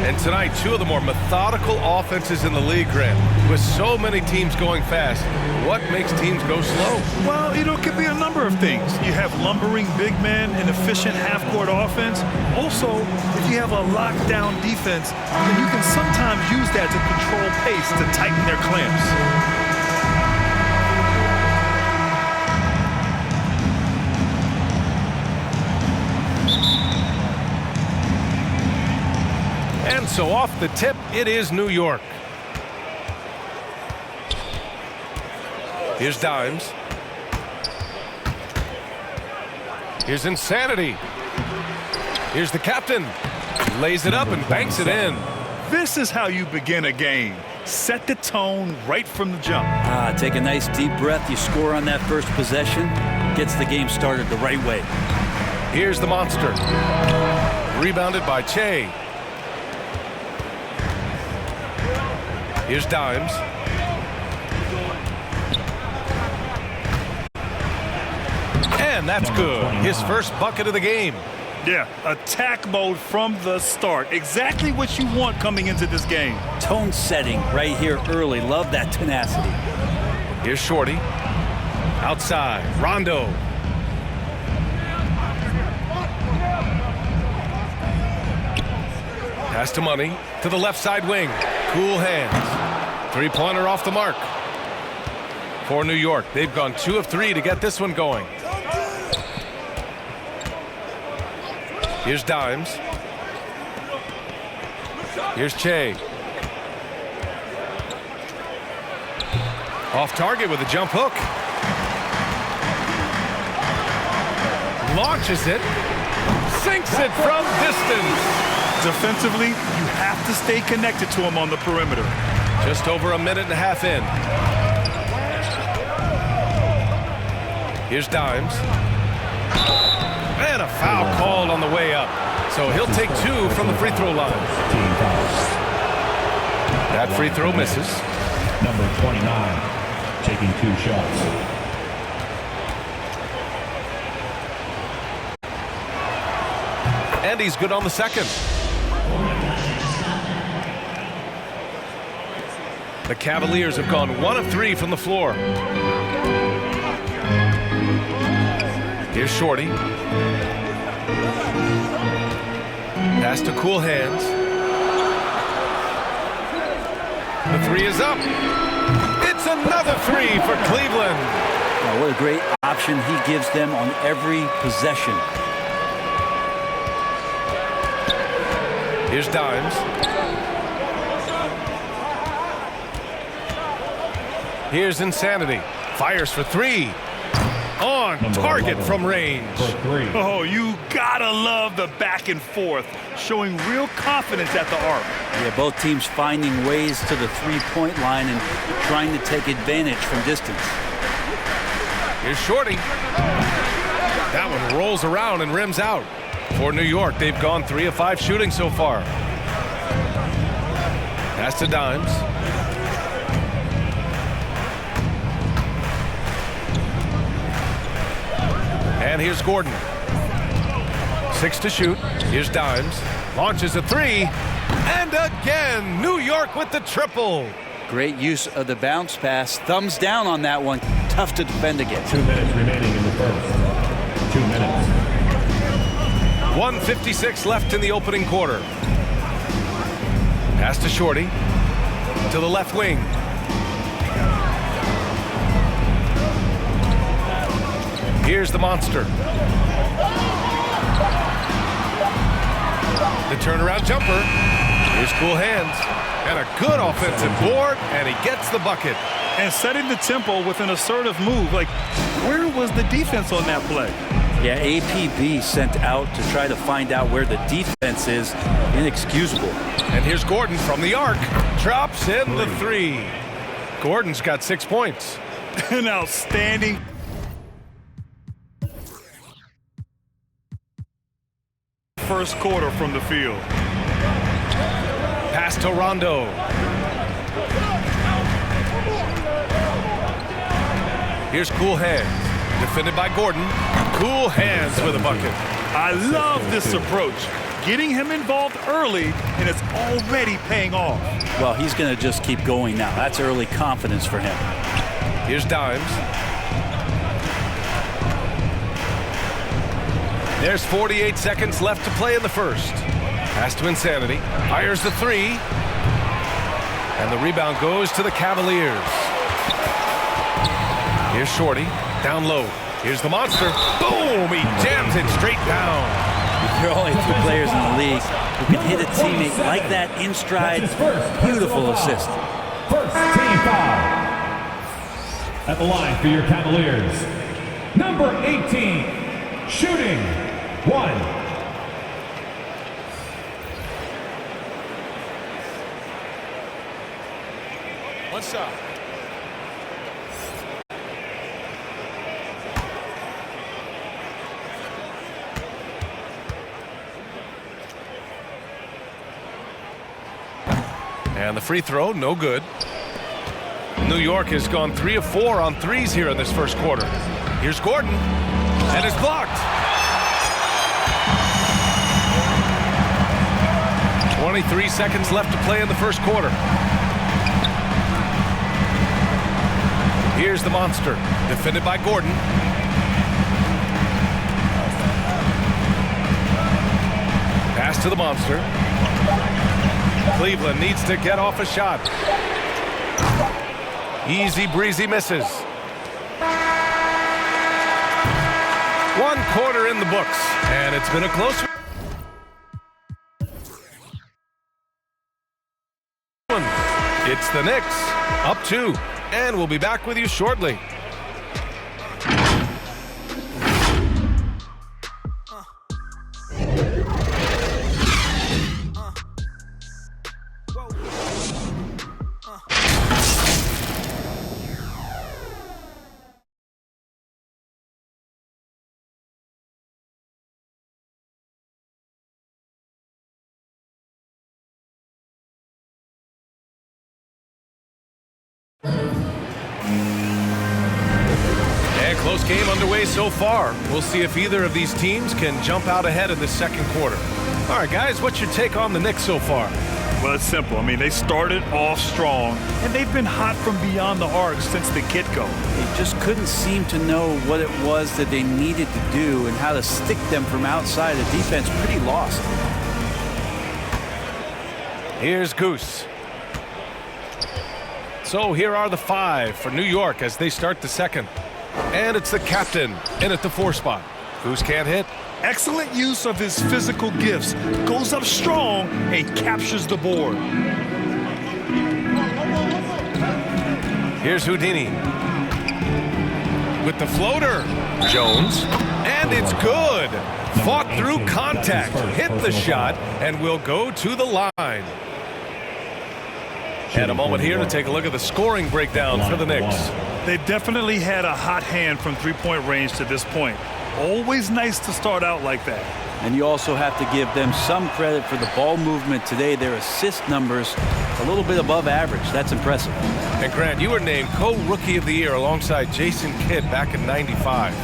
And tonight, 2 of the more methodical offenses in the league, Grant. With so many teams going fast, what makes teams go slow? Well, it could be a number of things. You have lumbering big men and efficient half-court offense. Also, if you have a lockdown defense, then you can sometimes use that to control pace to tighten their clamps. And so off the tip, it is New York. Here's Dimes. Here's Insanity. Here's the captain. Lays it up and banks it in. This is how you begin a game. Set the tone right from the jump. Take a nice deep breath. You score on that first possession. Gets the game started the right way. Here's the monster. Rebounded by Che. Here's Dimes. And that's good. His first bucket of the game. Yeah, attack mode from the start. Exactly what you want coming into this game. Tone setting right here early. Love that tenacity. Here's Shorty. Outside. Rondo. Pass to Money to the left side wing. Cool hands. Three-pointer off the mark. For New York, they've gone 2 of 3 to get this one going. Here's Dimes. Here's Che. Off target with a jump hook. Launches it. Sinks it from distance. Defensively, you have to stay connected to him on the perimeter. Just over a minute and a half in. Here's Dimes. And a foul called on the way up. So he'll take 2 from the free throw line. That free throw misses. Number 29, taking 2 shots. And he's good on the second. The Cavaliers have gone 1 of 3 from the floor. Here's Shorty. Pass to cool hands. The 3 is up. It's another 3 for Cleveland. Oh, what a great option he gives them on every possession. Here's Dimes. Here's Insanity. Fires for 3. On target from range. Oh, you gotta love the back and forth, showing real confidence at the arc. Yeah, both teams finding ways to the three-point line and trying to take advantage from distance. Here's Shorty. That one rolls around and rims out. For New York, they've gone 3 of 5 shooting so far. Pass to Dimes. And here's Gordon. 6 to shoot. Here's Dimes. Launches a 3. And again, New York with the triple. Great use of the bounce pass. Thumbs down on that one. Tough to defend against. 2 minutes remaining in the first. 2 minutes. 1:56 left in the opening quarter. Pass to Shorty. To the left wing. Here's the monster. The turnaround jumper. Here's cool hands. And a good offensive board, and he gets the bucket. And setting the tempo with an assertive move. Like, where was the defense on that play? Yeah, APB sent out to try to find out where the defense is. Inexcusable. And here's Gordon from the arc. Drops in the three. Gordon's got 6 points. An outstanding. First quarter from the field. Pass to Rondo. Here's cool hands. Defended by Gordon. Cool hands with a bucket. I love this approach. Getting him involved early, and it's already paying off. Well, he's going to just keep going now. That's early confidence for him. Here's Dimes. There's 48 seconds left to play in the first. Pass to Insanity. Fires the three. And the rebound goes to the Cavaliers. Here's Shorty. Down low. Here's the monster. Boom! He jams it straight down. There are only 2 players in the league who can hit a teammate like that in stride. Beautiful assist. First team foul. At the line for your Cavaliers, number 18, shooting 1. One shot. And the free throw, no good. New York has gone 3 of 4 on threes here in this first quarter. Here's Gordon, and it's blocked. 23 seconds left to play in the first quarter. Here's the monster, defended by Gordon. Pass to the monster. Cleveland needs to get off a shot. Easy breezy misses. 1 quarter in the books, and it's been a close one. It's the Knicks, up 2, and we'll be back with you shortly. And close game underway so far. We'll see if either of these teams can jump out ahead in the second quarter. All right, guys, what's your take on the Knicks so far? Well, it's simple. I mean, they started off strong, and they've been hot from beyond the arc since the get-go. They just couldn't seem to know what it was that they needed to do and how to stick them from outside. The defense pretty lost. Here's Goose. So here are the 5 for New York as they start the second. And it's the captain in at the 4 spot. Goose can't hit. Excellent use of his physical gifts. Goes up strong and captures the board. Here's Houdini. With the floater. Jones. And it's good. Fought through contact. Hit the shot and will go to the line. And a moment here to take a look at the scoring breakdown for the Knicks. They've definitely had a hot hand from three-point range to this point. Always nice to start out like that. And you also have to give them some credit for the ball movement today. Their assist numbers a little bit above average. That's impressive. And Grant, you were named co-rookie of the year alongside Jason Kidd back in '95.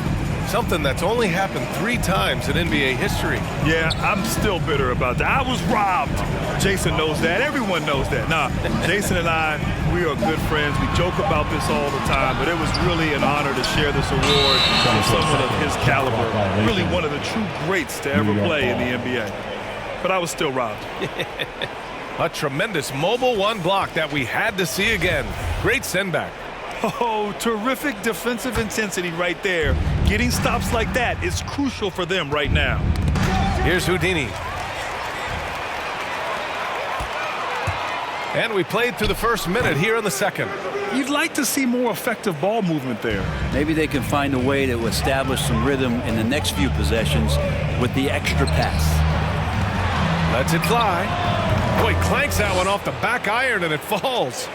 Something that's only happened 3 times in NBA history. Yeah, I'm still bitter about that. I was robbed. Jason knows that. Everyone knows that. Nah, Jason and I, we are good friends. We joke about this all the time, but it was really an honor to share this award with someone of his caliber. Really one of the true greats to ever play in the NBA. But I was still robbed. A tremendous mobile one block that we had to see again. Great send-back. Oh, terrific defensive intensity right there. Getting stops like that is crucial for them right now. Here's Houdini. And we played through the first minute here in the second. You'd like to see more effective ball movement there. Maybe they can find a way to establish some rhythm in the next few possessions with the extra pass. Lets it fly. Boy, clanks that one off the back iron and it falls.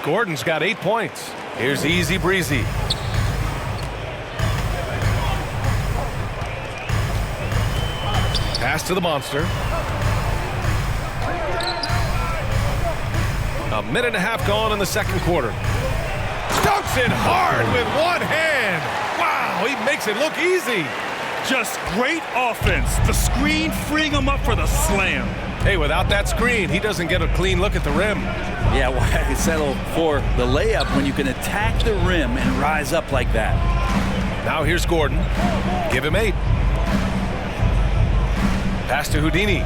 Gordon's got 8 points. Here's Easy Breezy. Pass to the monster. A minute and a half gone in the second quarter. Dunks it hard with one hand. Wow, he makes it look easy. Just great offense. The screen freeing him up for the slam. Hey, without that screen, he doesn't get a clean look at the rim. Yeah, why settle for the layup when you can attack the rim and rise up like that? Now here's Gordon. Give him 8. Pass to Houdini.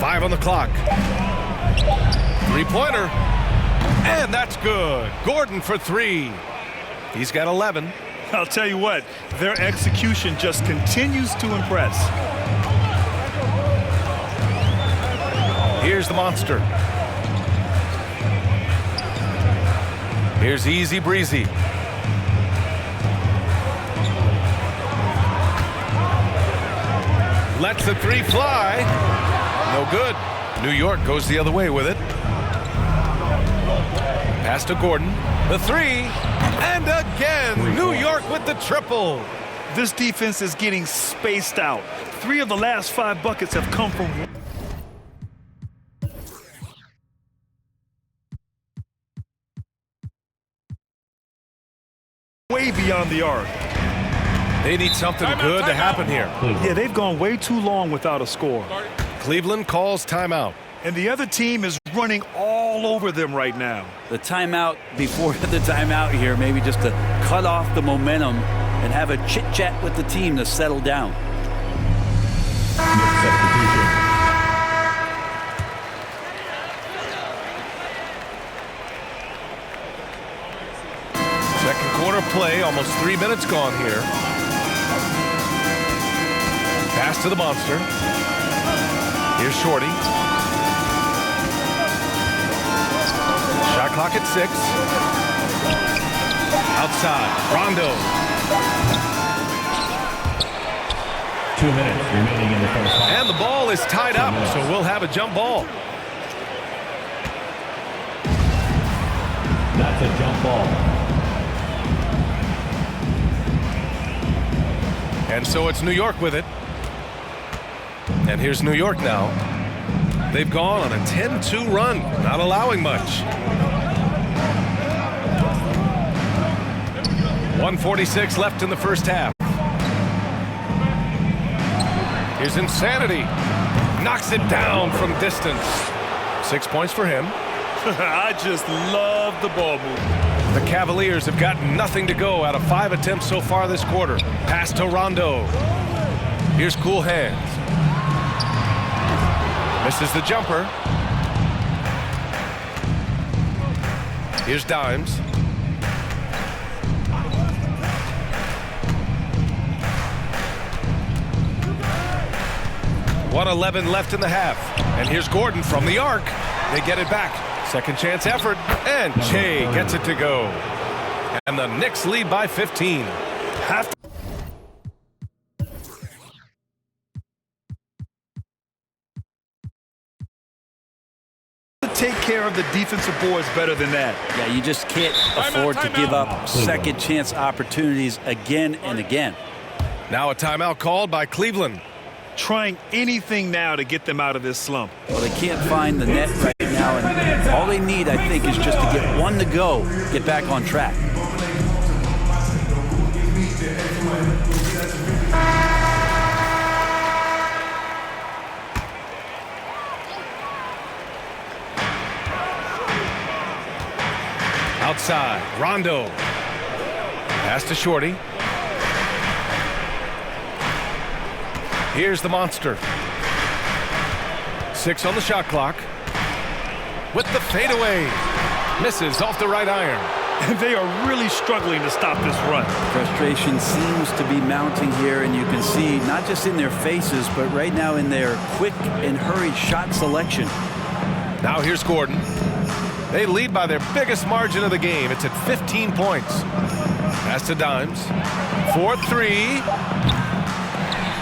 5 on the clock. 3-pointer. And that's good. Gordon for 3. He's got 11. I'll tell you what, their execution just continues to impress. Here's the monster. Here's Easy Breezy. Lets the 3 fly. No good. New York goes the other way with it. Pass to Gordon. The 3. And again, New York with the triple. This defense is getting spaced out. 3 of the last 5 buckets have come from way beyond the arc. They need something good to happen here. Yeah, they've gone way too long without a score. Cleveland calls timeout. And the other team is running all over them right now. The timeout before the timeout here, maybe just to cut off the momentum and have a chit-chat with the team to settle down. Second quarter play, almost 3 minutes gone here. Pass to the monster. Here's Shorty. Shot clock at 6. Outside, Rondo. 2 minutes remaining in the first half. And the ball is tied up, so we'll have a jump ball. That's a jump ball. And so it's New York with it. And here's New York now. They've gone on a 10-2 run, not allowing much. 1:46 left in the first half. Here's Insanity. Knocks it down from distance. 6 points for him. I just love the ball movement. The Cavaliers have got nothing to go out of 5 attempts so far this quarter. Pass to Rondo. Here's Cool Hands. Misses the jumper. Here's Dimes. .111 left in the half. And here's Gordon from the arc. They get it back. Second chance effort. And Che gets it to go. And the Knicks lead by 15. Have to take care of the defensive boards better than that. Yeah, you just can't afford to give up second chance opportunities again and again. Now a timeout called by Cleveland. Trying anything now to get them out of this slump. Well, they can't find the net right now, and all they need, I think, is just to get one to go, get back on track. side. Rondo. Pass to Shorty. Here's the monster. 6 on the shot clock. With the fadeaway. Misses off the right iron. And they are really struggling to stop this run. Frustration seems to be mounting here, and you can see not just in their faces, but right now in their quick and hurried shot selection. Now here's Gordon. They lead by their biggest margin of the game. It's at 15 points. Pass to Dimes. 4-3.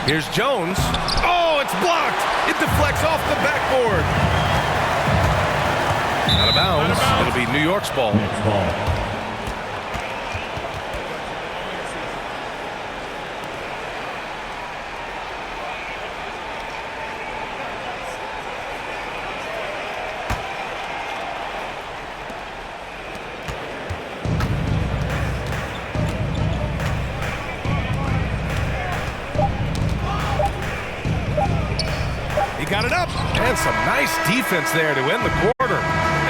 Here's Jones. Oh, it's blocked. It deflects off the backboard. Out of bounds. It'll be New York's ball. Got it up, and some nice defense there to end the quarter.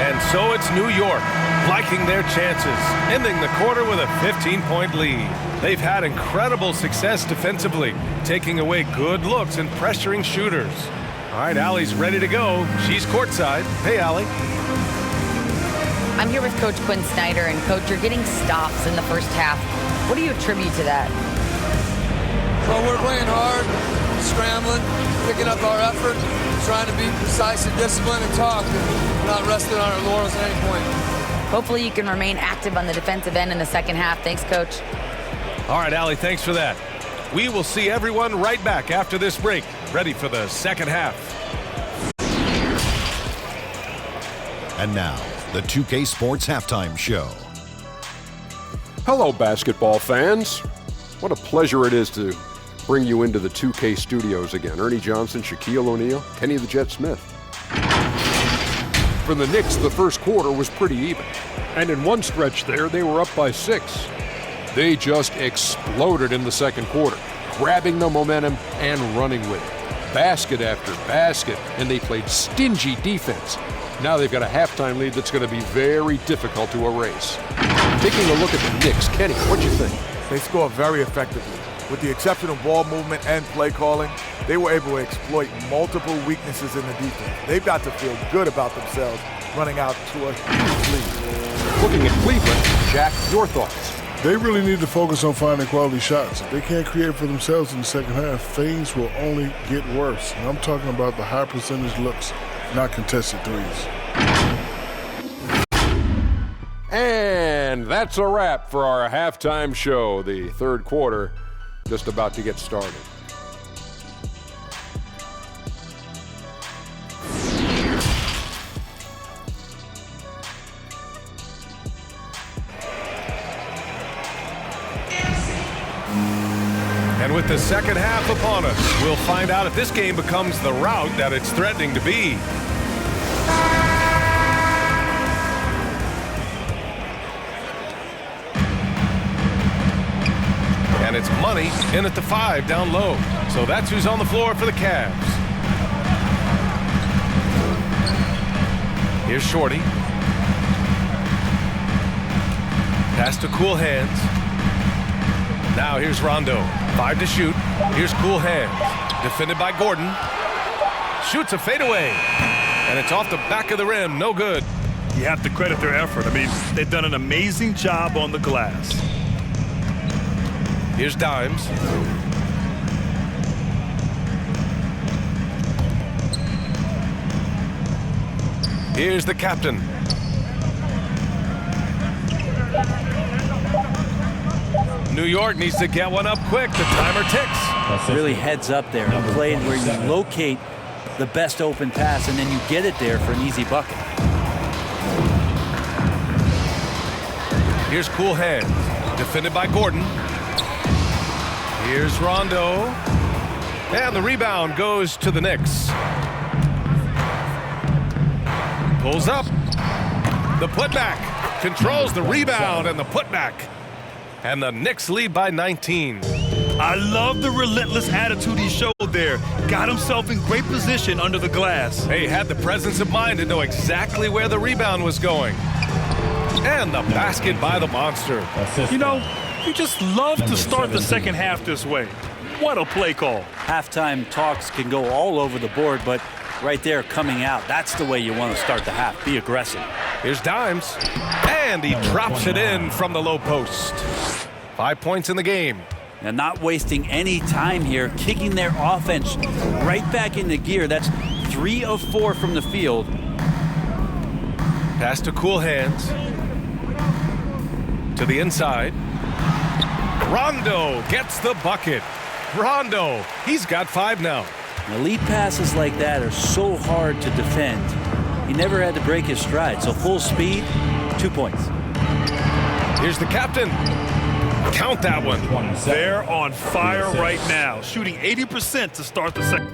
And so it's New York, liking their chances, ending the quarter with a 15-point lead. They've had incredible success defensively, taking away good looks and pressuring shooters. All right, Allie's ready to go. She's courtside. Hey, Allie. I'm here with Coach Quinn Snyder, and Coach, you're getting stops in the first half. What do you attribute to that? Well, we're playing hard, scrambling, picking up our effort, trying to be precise and disciplined and talk, and not resting on our laurels at any point. Hopefully you can remain active on the defensive end in the second half. Thanks, Coach. All right, Allie, thanks for that. We will see everyone right back after this break, ready for the second half. And now, the 2K Sports Halftime Show. Hello, basketball fans. What a pleasure it is to bring you into the 2K studios again. Ernie Johnson, Shaquille O'Neal, Kenny the Jet Smith. For the Knicks, the first quarter was pretty even. And in one stretch there, they were up by 6. They just exploded in the second quarter, grabbing the momentum and running with it. Basket after basket, and they played stingy defense. Now they've got a halftime lead that's going to be very difficult to erase. Taking a look at the Knicks, Kenny, what'd you think? They score very effectively. With the exception of ball movement and play calling, they were able to exploit multiple weaknesses in the defense. They've got to feel good about themselves running out to a huge lead. Looking at Cleveland, Jack, your thoughts? They really need to focus on finding quality shots. If they can't create for themselves in the second half, things will only get worse. And I'm talking about the high percentage looks, not contested threes. And that's a wrap for our halftime show. The third quarter just about to get started. And with the second half upon us, we'll find out if this game becomes the rout that it's threatening to be. And it's Money in at the 5 down low. So that's who's on the floor for the Cavs. Here's Shorty. Pass to Cool Hands. Now here's Rondo. 5 to shoot. Here's Cool Hands. Defended by Gordon. Shoots a fadeaway. And it's off the back of the rim. No good. You have to credit their effort. I mean, they've done an amazing job on the glass. Here's Dimes. Here's the captain. New York needs to get one up quick. The timer ticks. Really heads up there. A play where you locate the best open pass and then you get it there for an easy bucket. Here's Cool Hands. Defended by Gordon. Here's Rondo. And the rebound goes to the Knicks. Pulls up. The putback. Controls the rebound and the putback. And the Knicks lead by 19. I love the relentless attitude he showed there. Got himself in great position under the glass. Hey, had the presence of mind to know exactly where the rebound was going. And the basket by the Monster. You know, you just love to start the second half this way. What a play call. Halftime talks can go all over the board, but right there coming out, that's the way you want to start the half. Be aggressive. Here's Dimes. And he drops it in from the low post. 5 points in the game. And not wasting any time here, kicking their offense right back into gear. That's 3 of 4 from the field. Pass to Cool Hands. To the inside. Rondo gets the bucket. Rondo, he's got 5 now. Elite passes like that are so hard to defend. He never had to break his stride, so full speed, 2 points. Here's the captain. Count that one. They're on fire right now, shooting 80% to start the second.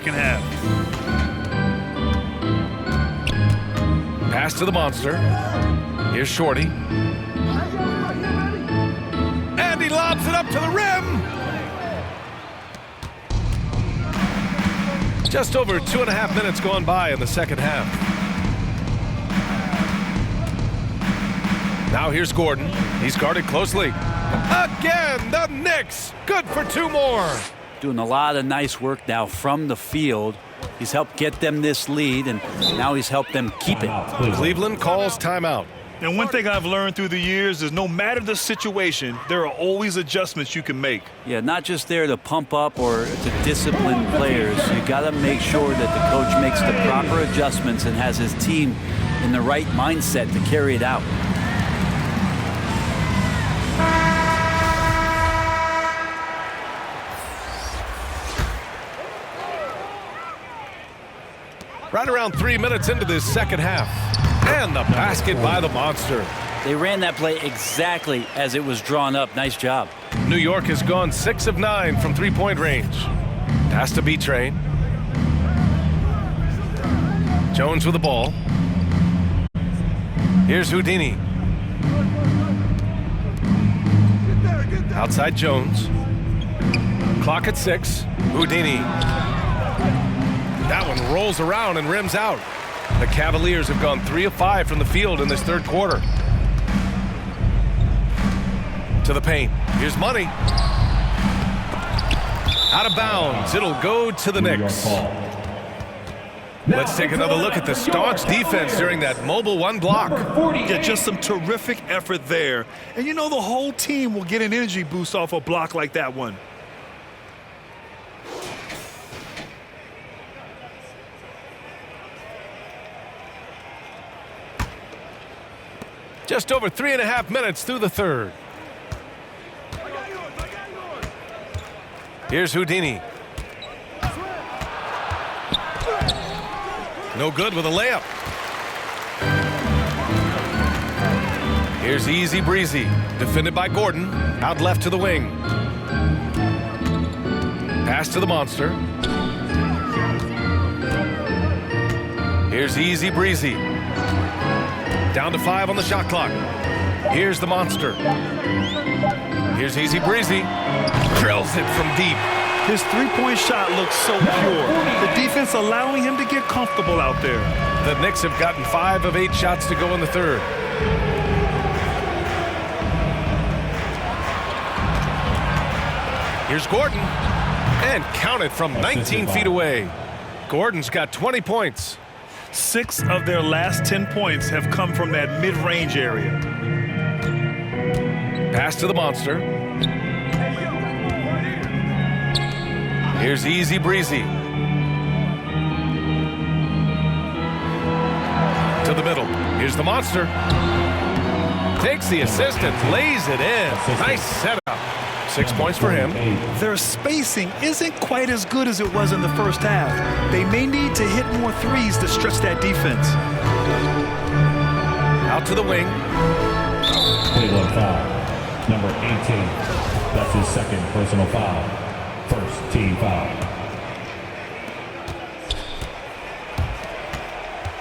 Half. Pass to the Monster. Here's Shorty. And he lobs it up to the rim. Just over 2.5 minutes gone by in the second half. Now here's Gordon. He's guarded closely. Again, the Knicks. Good for 2 more. Doing a lot of nice work now from the field. He's helped get them this lead, and now he's helped them keep it. Cleveland calls timeout. And one thing I've learned through the years is no matter the situation, there are always adjustments you can make. Yeah, not just there to pump up or to discipline players. You got to make sure that the coach makes the proper adjustments and has his team in the right mindset to carry it out. Right around 3 minutes into this second half. And the basket by the Monster. They ran that play exactly as it was drawn up. Nice job. New York has gone 6 of 9 from 3-point range. Pass to B-Train. Jones with the ball. Here's Houdini. Outside Jones. Clock at 6. Houdini. That one rolls around and rims out. The Cavaliers have gone 3 of 5 from the field in this third quarter. To the paint. Here's Money. Out of bounds. It'll go to the Knicks. Let's take another look at the staunch defense during that mobile 1 block. Yeah, just some terrific effort there. And you know the whole team will get an energy boost off a block like that one. Just over 3.5 minutes through the third. Here's Houdini. No good with a layup. Here's Easy Breezy, defended by Gordon, out left to the wing. Pass to the Monster. Here's Easy Breezy. Down to 5 on the shot clock. Here's the Monster. Here's Easy Breezy. Drills it from deep. His three-point shot looks so pure. The defense allowing him to get comfortable out there. The Knicks have gotten 5 of 8 shots to go in the third. Here's Gordon. And count it from 19 feet away. Gordon's got 20 points. 6 of their last 10 points have come from that mid-range area. Pass to the Monster. Here's Easy Breezy. To the middle. Here's the Monster. Takes the assist and lays it in. Nice setup. 6 points for him. Their spacing isn't quite as good as it was in the first half. They may need to hit more threes to stretch that defense. Out to the wing. Cleveland foul. Number 18. That's his second personal foul. First team foul.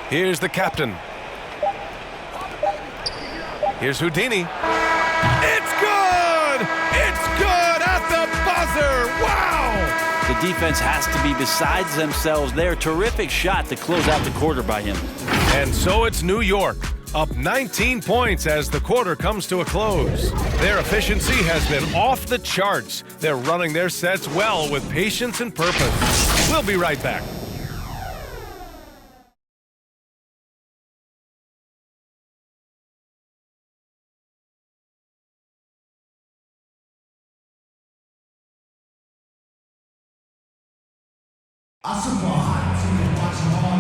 Here's the captain. Here's Houdini. It's good! It's good at the buzzer! Wow! The defense has to be besides themselves there. Terrific shot to close out the quarter by him. And so it's New York, up 19 points as the quarter comes to a close. Their efficiency has been off the charts. They're running their sets well with patience and purpose. We'll be right back.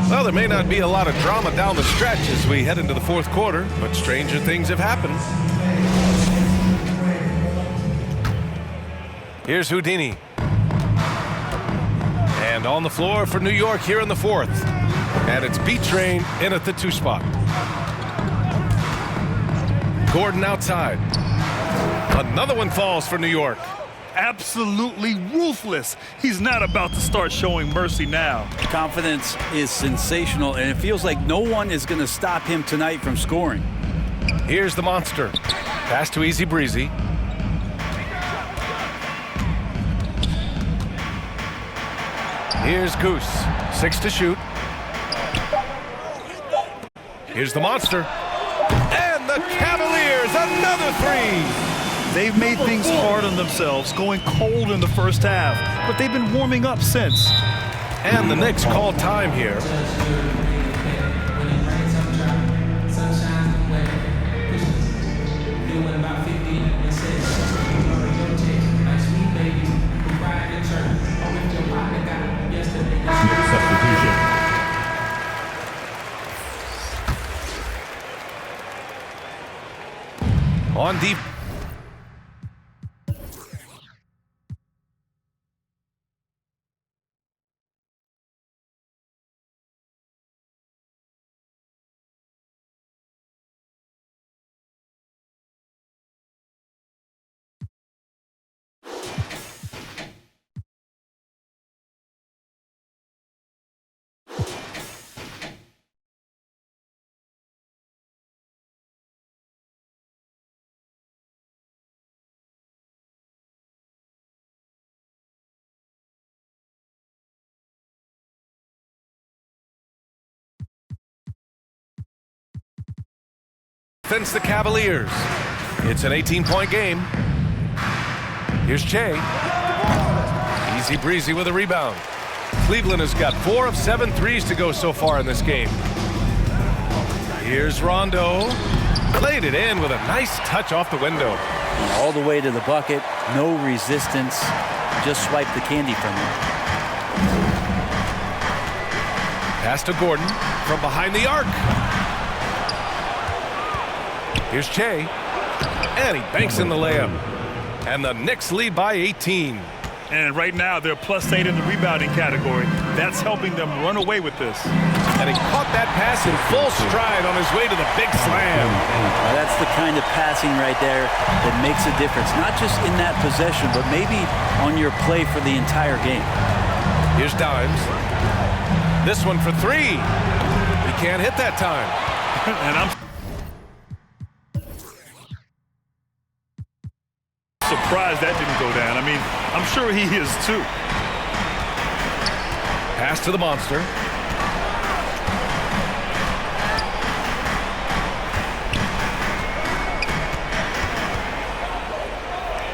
Well, there may not be a lot of drama down the stretch as we head into the fourth quarter, but stranger things have happened. Here's Houdini. And on the floor for New York here in the fourth. And it's B-Train in at the 2 spot. Gordon outside. Another one falls for New York. Absolutely ruthless. He's not about to start showing mercy now. Confidence is sensational, and it feels like no one is going to stop him tonight from scoring. Here's the monster. Pass to Easy Breezy. Here's Goose. 6 to shoot. Here's the monster. And the Cavaliers, another 3. They've made things hard on themselves, going cold in the first half, but they've been warming up since. And the Knicks call time here. On deep. Fence the Cavaliers. It's an 18-point game. Here's Che. Easy Breezy with a rebound. Cleveland has got 4 of 7 threes to go so far in this game. Here's Rondo. Played it in with a nice touch off the window. All the way to the bucket. No resistance. Just swipe the candy from him. Pass to Gordon from behind the arc. Here's Che, and he banks in the layup. And the Knicks lead by 18. And right now, they're +8 in the rebounding category. That's helping them run away with this. And he caught that pass in full stride on his way to the big slam. Well, that's the kind of passing right there that makes a difference. Not just in that possession, but maybe on your play for the entire game. Here's Dimes. This one for 3. He can't hit that time. And I'm surprised that didn't go down. I mean, I'm sure he is too. Pass to the monster.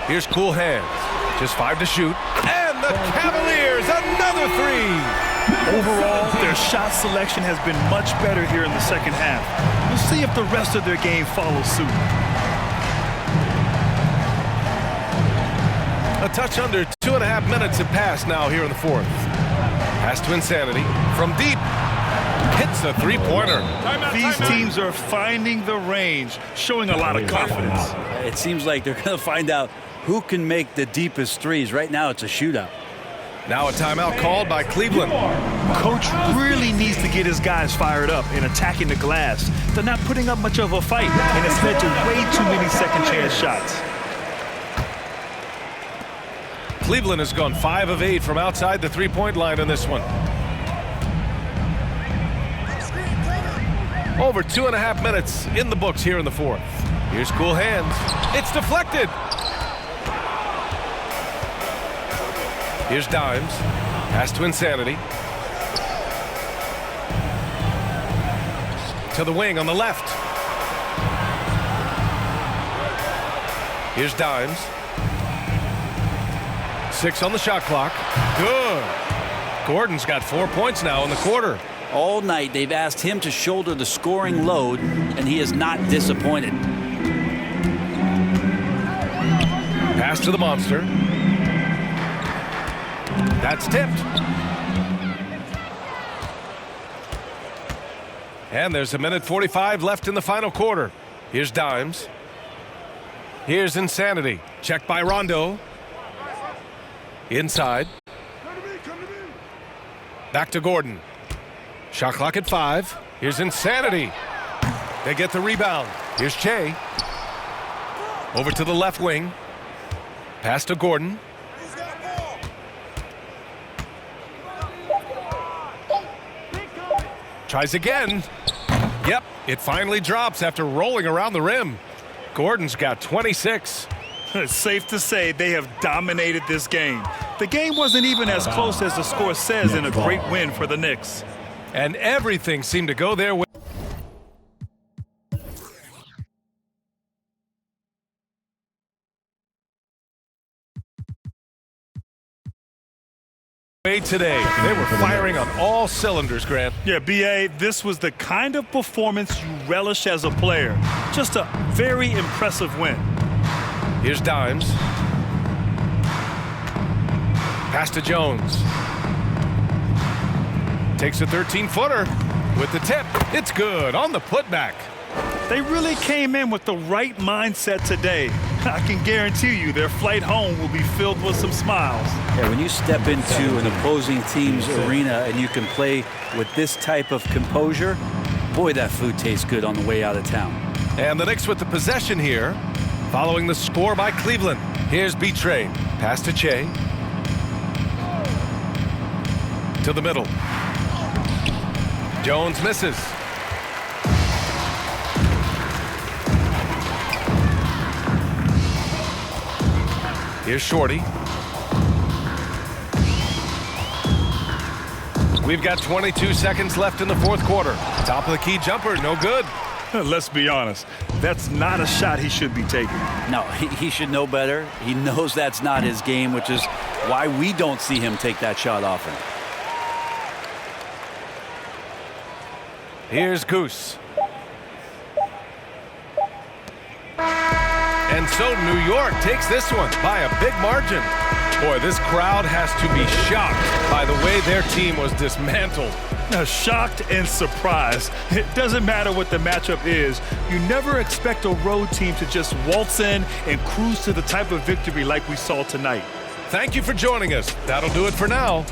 Here's Cool Hands. Just 5 to shoot. And the Cavaliers, another 3. Overall, their shot selection has been much better here in the second half. We'll see if the rest of their game follows suit. A touch under 2.5 minutes have passed now here in the fourth. Pass to Insanity from deep. Hits a 3-pointer. These teams are finding the range, showing a lot of confidence. It seems like they're going to find out who can make the deepest threes. Right now, it's a shootout. Now a timeout called by Cleveland. Coach really needs to get his guys fired up and attacking the glass. They're not putting up much of a fight, and it's led to way too many second chance shots. Cleveland has gone 5 of 8 from outside the 3-point line in this one. Over 2.5 minutes in the books here in the fourth. Here's Cool Hands. It's deflected. Here's Dimes. Pass to Insanity. To the wing on the left. Here's Dimes. 6 on the shot clock. Good. Gordon's got 4 points now in the quarter. All night they've asked him to shoulder the scoring load, and he is not disappointed. Pass to the monster. That's tipped. And there's 1:45 left in the final quarter. Here's Dimes. Here's Insanity. Checked by Rondo. Inside. Back to Gordon. Shot clock at 5. Here's Insanity. They get the rebound. Here's Che. Over to the left wing. Pass to Gordon. Tries again. Yep, it finally drops after rolling around the rim. Gordon's got 26. It's safe to say they have dominated this game. The game wasn't even as close as the score says in a great win for the Knicks. And everything seemed to go their way. Today, they were firing on all cylinders, Grant. Yeah, B.A., this was the kind of performance you relish as a player. Just a very impressive win. Here's Dimes. Pass to Jones. Takes a 13-footer with the tip. It's good on the putback. They really came in with the right mindset today. I can guarantee you their flight home will be filled with some smiles. Yeah, when you step into an opposing team's arena and you can play with this type of composure, boy, that food tastes good on the way out of town. And the Knicks with the possession here, following the score by Cleveland. Here's B-Trade. Pass to Che. To the middle. Jones misses. Here's Shorty. We've got 22 seconds left in the fourth quarter. Top of the key jumper, no good. Let's be honest, that's not a shot he should be taking. No, he should know better. He knows that's not his game, which is why we don't see him take that shot often. Here's Goose. And so New York takes this one by a big margin. Boy, this crowd has to be shocked by the way their team was dismantled. Shocked and surprised. It doesn't matter what the matchup is. You never expect a road team to just waltz in and cruise to the type of victory like we saw tonight. Thank you for joining us. That'll do it for now.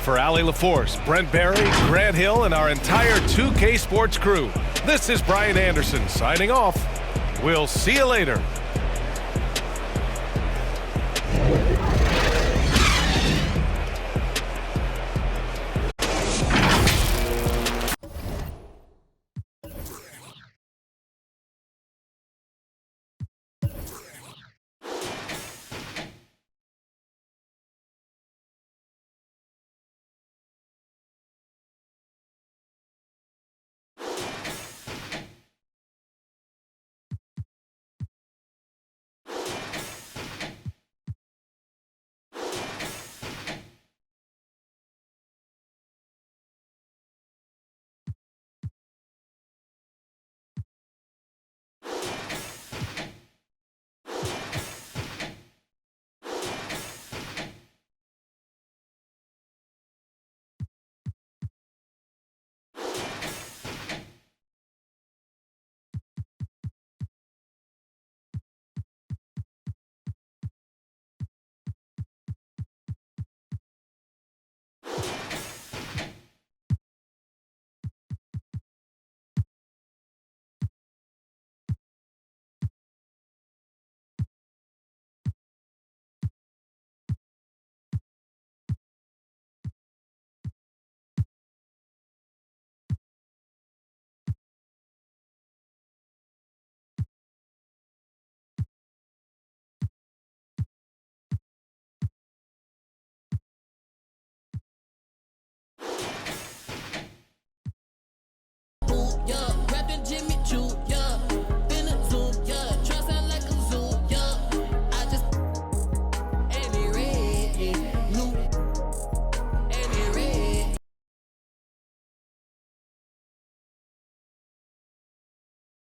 For Allie LaForce, Brent Barry, Grant Hill, and our entire 2K Sports crew, this is Brian Anderson signing off. We'll see you later.